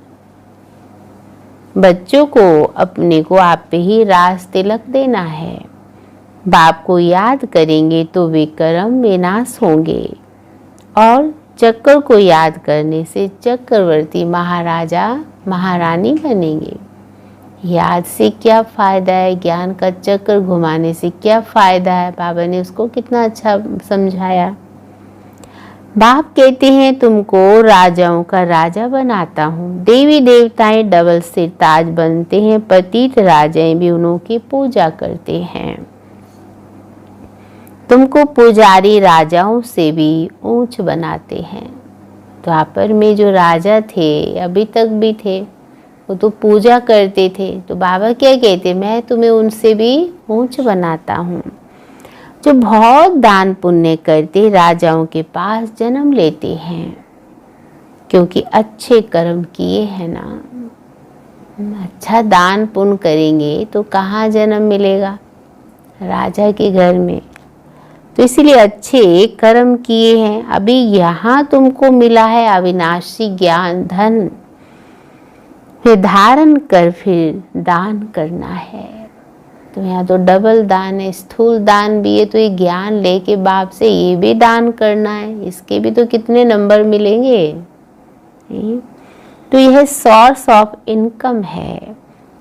बच्चों को अपने को आप पे ही राज तिलक देना है। बाप को याद करेंगे तो वे कर्म विनाश होंगे और चक्र को याद करने से चक्रवर्ती महाराजा महारानी बनेंगे। याद से क्या फायदा है? ज्ञान का चक्र घुमाने से क्या फायदा है? बाबा ने उसको कितना अच्छा समझाया। बाप कहते हैं तुमको राजाओं का राजा बनाता हूँ। देवी देवताएं डबल सिर ताज बनते हैं, पतित राजाएं भी उनकी पूजा करते हैं। तुमको पुजारी राजाओं से भी ऊंच बनाते हैं। द्वापर में जो राजा थे, अभी तक भी थे, वो तो पूजा करते थे। तो बाबा क्या कहते, मैं तुम्हें उनसे भी ऊंच बनाता हूँ। जो बहुत दान पुण्य करते राजाओं के पास जन्म लेते हैं, क्योंकि अच्छे कर्म किए हैं ना। अच्छा दान पुण्य करेंगे तो कहाँ जन्म मिलेगा, राजा के घर में। तो इसलिए अच्छे कर्म किए हैं। अभी यहाँ तुमको मिला है अविनाशी ज्ञान धन, फिर धारण कर फिर दान करना है। तो यहाँ तो डबल दान है, स्थूल दान भी है। तो ये ज्ञान लेके बाप से ये भी दान करना है, इसके भी तो कितने नंबर मिलेंगे। तो यह सोर्स ऑफ इनकम है।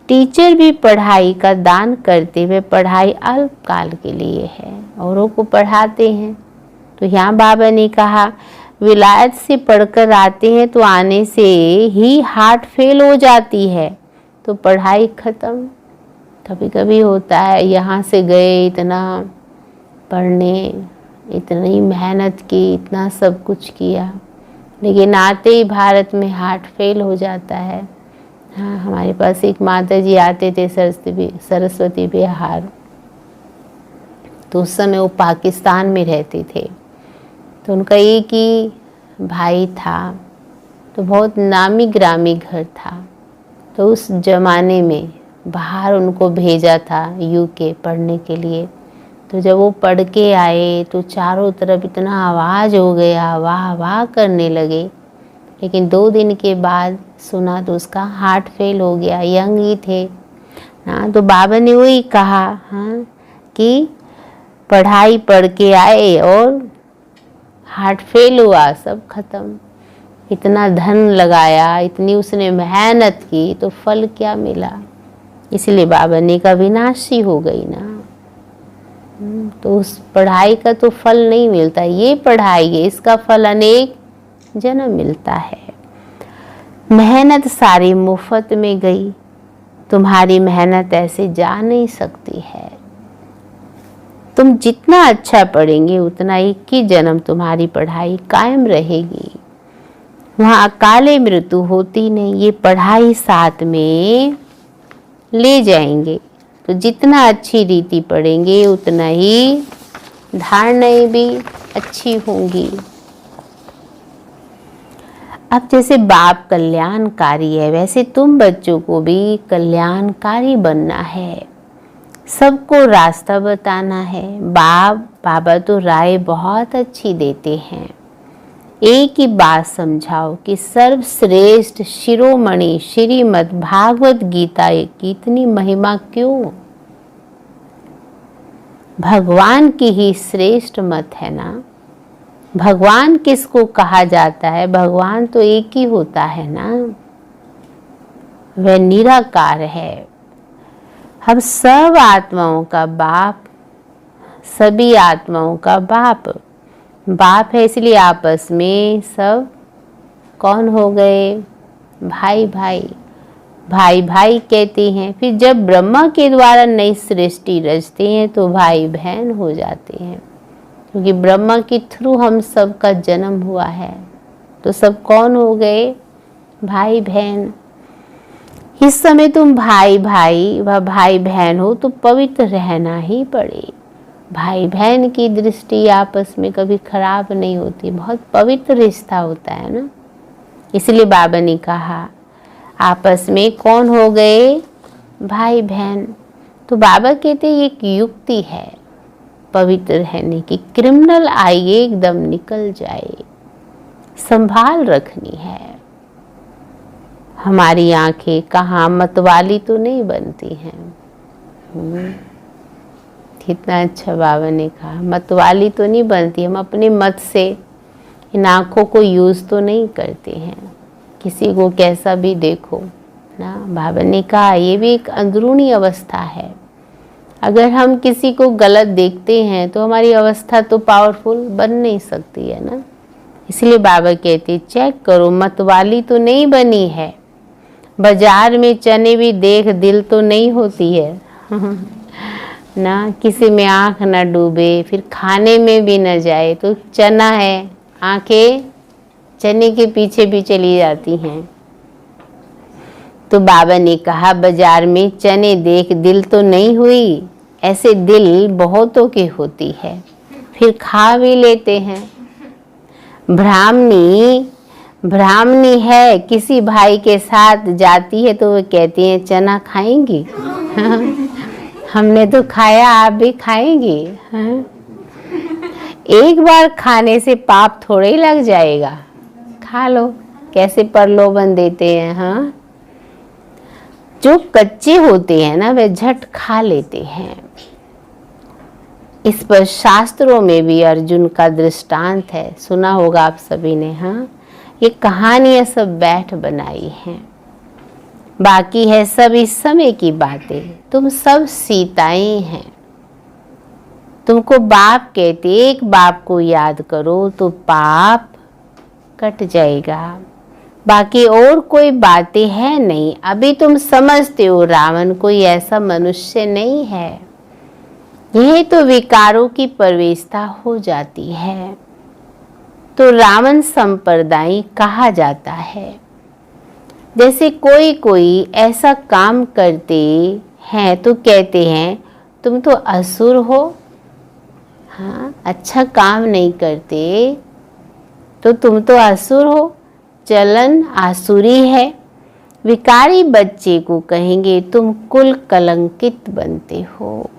टीचर भी पढ़ाई का दान करते हुए, पढ़ाई अल्पकाल के लिए है, औरों को पढ़ाते हैं। तो यहाँ बाबा ने कहा विलायत से पढ़कर आते हैं तो आने से ही हार्ट फेल हो जाती है, तो पढ़ाई खत्म। कभी कभी होता है, यहाँ से गए इतना पढ़ने, इतनी मेहनत की, इतना सब कुछ किया, लेकिन आते ही भारत में हार्ट फेल हो जाता है। हाँ, हमारे पास एक माता जी आते थे सरस्वती बिहार, तो उस समय वो पाकिस्तान में रहते थे। तो उनका एक ही भाई था, तो बहुत नामी ग्रामी घर था। तो उस जमाने में बाहर उनको भेजा था यूके पढ़ने के लिए। तो जब वो पढ़ के आए तो चारों तरफ इतना आवाज़ हो गया, वाह वाह करने लगे। लेकिन 2 दिन के बाद सुना तो उसका हार्ट फेल हो गया, यंग ही थे ना। तो बाबा ने वही कहा, हाँ, कि पढ़ाई पढ़ के आए और हार्ट फेल हुआ, सब खत्म। इतना धन लगाया, इतनी उसने मेहनत की, तो फल क्या मिला। इसलिए बाबा ने कहा विनाशी हो गई ना। तो उस पढ़ाई का तो फल नहीं मिलता। ये पढ़ाई है, इसका फल अनेक जन्म मिलता है। मेहनत सारी मुफ्त में गई, तुम्हारी मेहनत ऐसे जा नहीं सकती है। तुम जितना अच्छा पढ़ेंगे उतना 21 जन्म तुम्हारी पढ़ाई कायम रहेगी। वहाँ अकाले मृत्यु होती नहीं, ये पढ़ाई साथ में ले जाएंगे। तो जितना अच्छी रीति पढ़ेंगे उतना ही धारणाएं भी अच्छी होंगी। अब जैसे बाप कल्याणकारी है, वैसे तुम बच्चों को भी कल्याणकारी बनना है, सबको रास्ता बताना है। बाबा तो राय बहुत अच्छी देते हैं। एक ही बात समझाओ कि सर्वश्रेष्ठ शिरोमणि श्रीमद् भागवत गीता की इतनी महिमा क्यों। भगवान की ही श्रेष्ठ मत है ना। भगवान किसको कहा जाता है, भगवान तो एक ही होता है ना, वह निराकार है। हम सब आत्माओं का बाप, सभी आत्माओं का बाप है। इसलिए आपस में सब कौन हो गए, भाई भाई। भाई भाई कहते हैं। फिर जब ब्रह्मा के द्वारा नई सृष्टि रचते हैं तो भाई बहन हो जाते हैं, क्योंकि ब्रह्मा के थ्रू हम सब का जन्म हुआ है। तो सब कौन हो गए, भाई बहन। इस समय तुम भाई भाई व भाई बहन हो तो पवित्र रहना ही पड़े। भाई बहन की दृष्टि आपस में कभी खराब नहीं होती, बहुत पवित्र रिश्ता होता है ना। इसलिए बाबा ने कहा आपस में कौन हो गए, भाई बहन। तो बाबा कहते ये एक युक्ति है पवित्र रहने की। क्रिमिनल आइए एकदम निकल जाए, संभाल रखनी है। हमारी आंखें कहाँ मतवाली तो नहीं बनती हैं। कितना अच्छा बाबा ने कहा, मतवाली तो नहीं बनती। हम अपने मत से इन आँखों को यूज़ तो नहीं करते हैं, किसी को कैसा भी देखो ना। बाबा ने कहा ये भी एक अंदरूनी अवस्था है। अगर हम किसी को गलत देखते हैं तो हमारी अवस्था तो पावरफुल बन नहीं सकती है ना। इसलिए बाबा कहते चेक करो, मतवाली तो नहीं बनी है। बाजार में चने भी देख दिल तो नहीं होती है ना, किसी में आंख ना डूबे, फिर खाने में भी न जाए, तो चना है, आंखें चने के पीछे भी चली जाती हैं। तो बाबा ने कहा बाजार में चने देख दिल तो नहीं हुई, ऐसे दिल बहुतों की होती है, फिर खा भी लेते हैं। ब्राह्मणी है, किसी भाई के साथ जाती है तो वो कहती है चना खाएंगी हमने तो खाया, आप भी खाएंगी। एक बार खाने से पाप थोड़े ही लग जाएगा, खा लो। कैसे प्रलोभन देते हैं। हाँ, जो कच्चे होते हैं ना वे झट खा लेते हैं। इस पर शास्त्रों में भी अर्जुन का दृष्टांत है, सुना होगा आप सभी ने। हाँ, ये कहानियां सब बैठ बनाई हैं, बाकी है सब इस समय की बातें। तुम सब सीताएं हैं। तुमको बाप कहते, एक बाप को याद करो तो पाप कट जाएगा, बाकी और कोई बातें है नहीं। अभी तुम समझते हो रावण कोई ऐसा मनुष्य नहीं है, यह तो विकारों की प्रवेशता हो जाती है, तो रावण संप्रदाय कहा जाता है। जैसे कोई ऐसा काम करते हैं तो कहते हैं तुम तो असुर हो। हाँ, अच्छा काम नहीं करते तो तुम तो असुर हो, चलन आसुरी है। विकारी बच्चे को कहेंगे तुम कुल कलंकित बनते हो।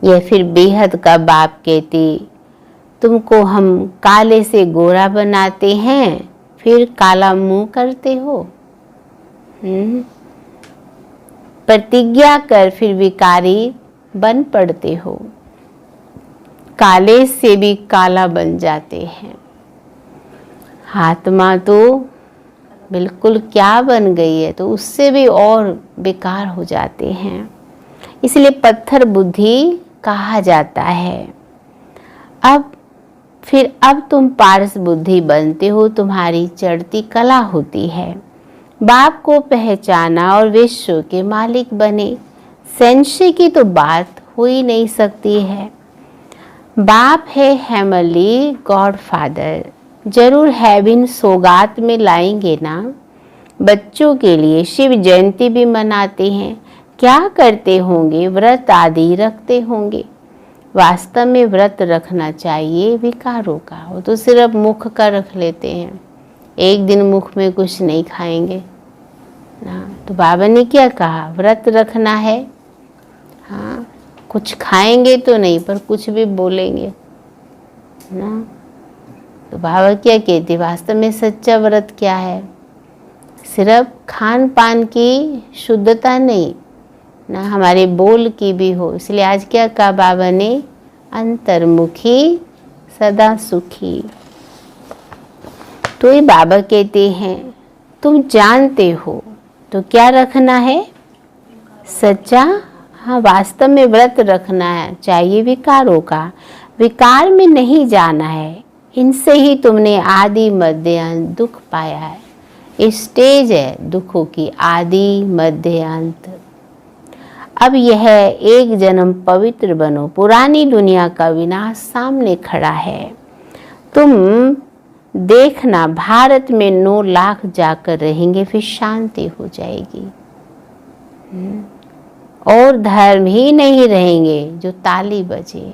यह फिर बेहद का बाप कहते तुमको हम काले से गोरा बनाते हैं, फिर काला मुंह करते हो। प्रतिज्ञा कर फिर विकारी बन पड़ते हो, काले से भी काला बन जाते हैं। आत्मा तो बिल्कुल क्या बन गई है, तो उससे भी और बेकार हो जाते हैं। इसलिए पत्थर बुद्धि कहा जाता है। अब तुम पारस बुद्धि बनते हो, तुम्हारी चढ़ती कला होती है। बाप को पहचाना और विश्व के मालिक बने, संशय की तो बात हो ही नहीं सकती है। बाप है हेमली गॉड फादर, जरूर हेवन सौगात में लाएंगे ना। बच्चों के लिए शिव जयंती भी मनाते हैं, क्या करते होंगे, व्रत आदि रखते होंगे। वास्तव में व्रत रखना चाहिए विकारों का, वो तो सिर्फ मुख का रख लेते हैं, एक दिन मुख में कुछ नहीं खाएंगे ना। तो बाबा ने क्या कहा, व्रत रखना है। हाँ, कुछ खाएंगे तो नहीं पर कुछ भी बोलेंगे ना। तो बाबा क्या कहते, वास्तव में सच्चा व्रत क्या है, सिर्फ खान पान की शुद्धता नहीं ना, हमारे बोल की भी हो। इसलिए आज क्या कहा बाबा ने, अंतर्मुखी सदा सुखी। तो ये बाबा कहते हैं तुम जानते हो तो क्या रखना है, सच्चा। हाँ, वास्तव में व्रत रखना है चाहिए विकारों का, विकार में नहीं जाना है। इनसे ही तुमने आदि मध्य अंत दुख पाया है। स्टेज है दुखों की, आदि मध्य अंत। अब यह एक जन्म पवित्र बनो, पुरानी दुनिया का विनाश सामने खड़ा है। तुम देखना भारत में 9 लाख जाकर रहेंगे, फिर शांति हो जाएगी और धर्म ही नहीं रहेंगे जो ताली बजे।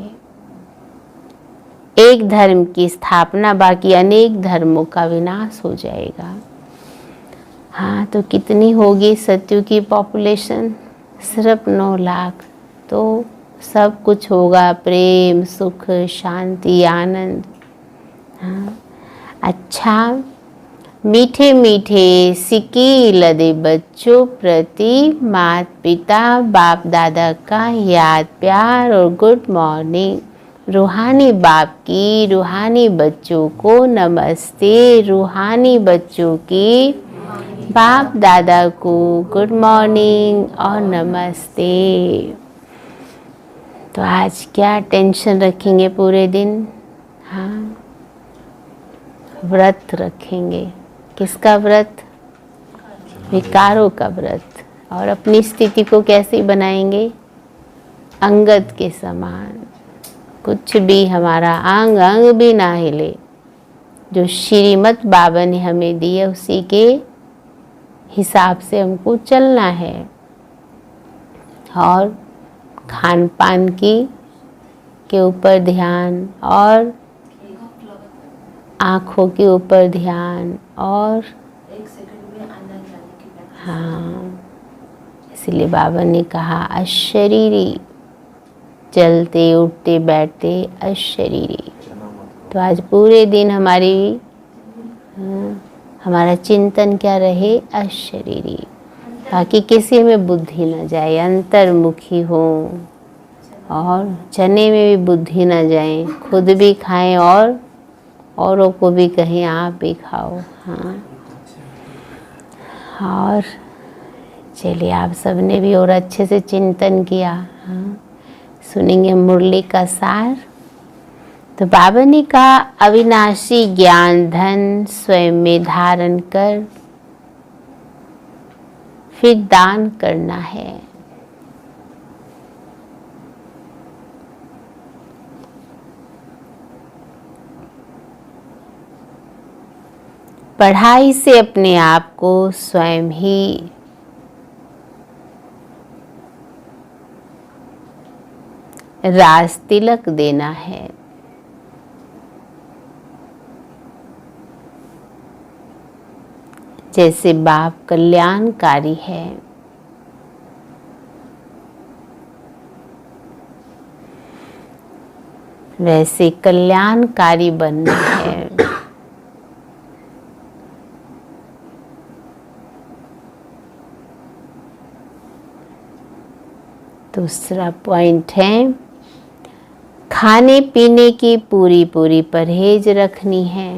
एक धर्म की स्थापना, बाकी अनेक धर्मों का विनाश हो जाएगा। हाँ, तो कितनी होगी सत्यु की पॉपुलेशन, सिर्फ 9 लाख। तो सब कुछ होगा, प्रेम सुख शांति आनंद। हाँ, अच्छा, मीठे मीठे सिक्की लदे बच्चों प्रति माता पिता बाप दादा का याद प्यार और गुड मॉर्निंग। रूहानी बाप की रूहानी बच्चों को नमस्ते, रूहानी बच्चों की बाप दादा को गुड मॉर्निंग और नमस्ते। तो आज क्या टेंशन रखेंगे पूरे दिन। हाँ, व्रत रखेंगे। किसका व्रत? विकारों का व्रत। और अपनी स्थिति को कैसे बनाएंगे? अंगद के समान, कुछ भी हमारा अंग अंग भी ना हिले। जो श्रीमत बाबा ने हमें दी है उसी के हिसाब से हमको चलना है। और खान पान के ऊपर ध्यान, और आँखों के ऊपर ध्यान, और हाँ, इसलिए बाबा ने कहा अशरीरी, चलते उठते बैठते अशरीरी। तो आज पूरे दिन हमारा चिंतन क्या रहे? अशरीरी, ताकि किसी में बुद्धि न जाए, अंतर्मुखी हो, और चने में भी बुद्धि न जाए, खुद भी खाएं और औरों को भी कहें आप भी खाओ। हाँ, और चलिए आप सबने भी और अच्छे से चिंतन किया। हाँ, सुनेंगे मुरली का सार। तो बाबा ने कहा अविनाशी ज्ञान धन स्वयं में धारण कर फिर दान करना है। पढ़ाई से अपने आप को स्वयं ही राज तिलक देना है। जैसे बाप कल्याणकारी है, वैसे कल्याणकारी बनना है। दूसरा पॉइंट है खाने पीने की पूरी परहेज रखनी है।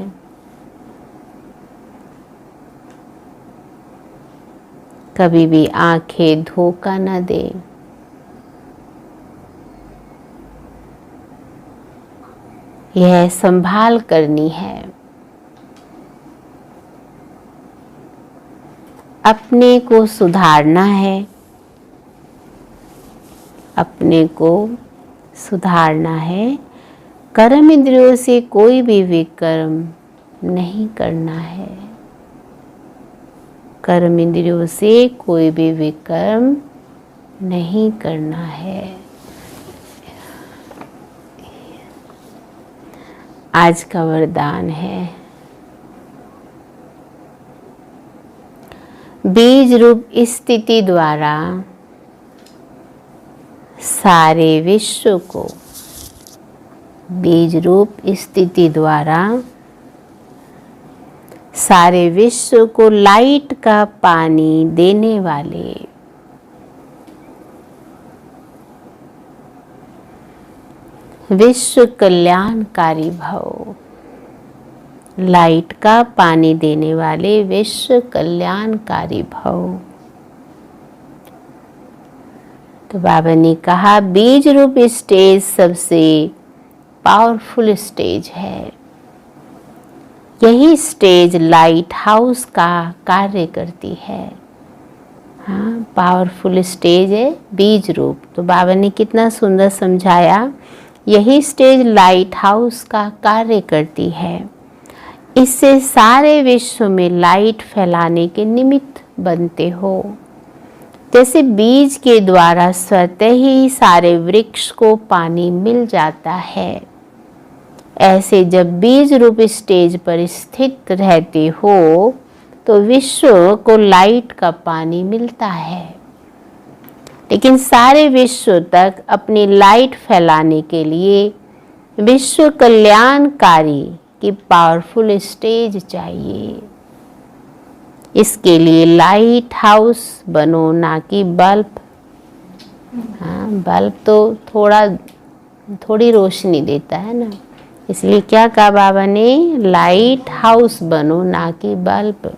कभी भी आंखें धोखा न दे। यह संभाल करनी है। अपने को सुधारना है। अपने को सुधारना है। कर्म इंद्रियों से कोई भी विकर्म नहीं करना है। कर्म इंद्रियों से कोई भी विकर्म नहीं करना है। आज का वरदान है बीज रूप स्थिति द्वारा सारे विश्व को, बीज रूप स्थिति द्वारा सारे विश्व को लाइट का पानी देने वाले विश्व कल्याणकारी भव। लाइट का पानी देने वाले विश्व कल्याणकारी भव। तो बाबा ने कहा बीज रूप स्टेज सबसे पावरफुल स्टेज है। यही स्टेज लाइट हाउस का कार्य करती है। हाँ, पावरफुल स्टेज है बीज रूप। तो बाबा ने कितना सुंदर समझाया। यही स्टेज लाइट हाउस का कार्य करती है। इससे सारे विश्व में लाइट फैलाने के निमित्त बनते हो। जैसे बीज के द्वारा स्वतः ही सारे वृक्ष को पानी मिल जाता है, ऐसे जब बीज रूप स्टेज पर स्थित रहते हो तो विश्व को लाइट का पानी मिलता है। लेकिन सारे विश्व तक अपनी लाइट फैलाने के लिए विश्व कल्याणकारी की पावरफुल स्टेज चाहिए। इसके लिए लाइट हाउस बनो, ना कि बल्ब। हाँ, बल्ब तो थोड़ी रोशनी देता है ना, इसलिए क्या कहा बाबा ने? लाइट हाउस बनो, ना कि बल्ब।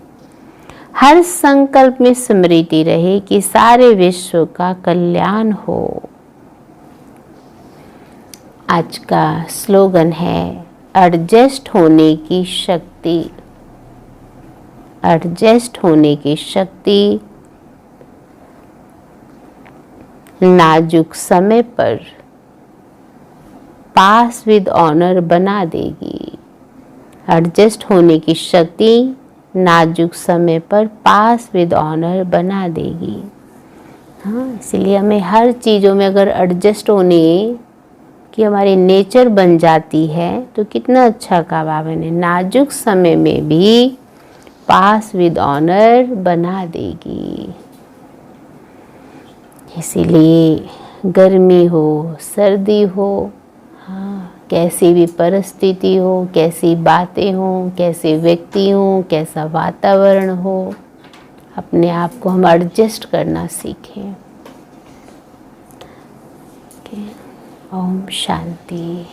हर संकल्प में स्मृति रहे कि सारे विश्व का कल्याण हो। आज का स्लोगन है एडजस्ट होने की शक्ति, एडजस्ट होने की शक्ति नाजुक समय पर पास विद ऑनर बना देगी। एडजस्ट होने की शक्ति नाजुक समय पर पास विद ऑनर बना देगी। हाँ, इसलिए हमें हर चीज़ों में अगर एडजस्ट होने की हमारी नेचर बन जाती है तो कितना अच्छा कहा बाबा ने, नाजुक समय में भी पास विद ऑनर बना देगी। इसीलिए गर्मी हो, सर्दी हो, हाँ, कैसी भी परिस्थिति हो, कैसी बातें हो, कैसे व्यक्ति हो, कैसा वातावरण हो, अपने आप को हम एडजस्ट करना सीखें। ओम शांति।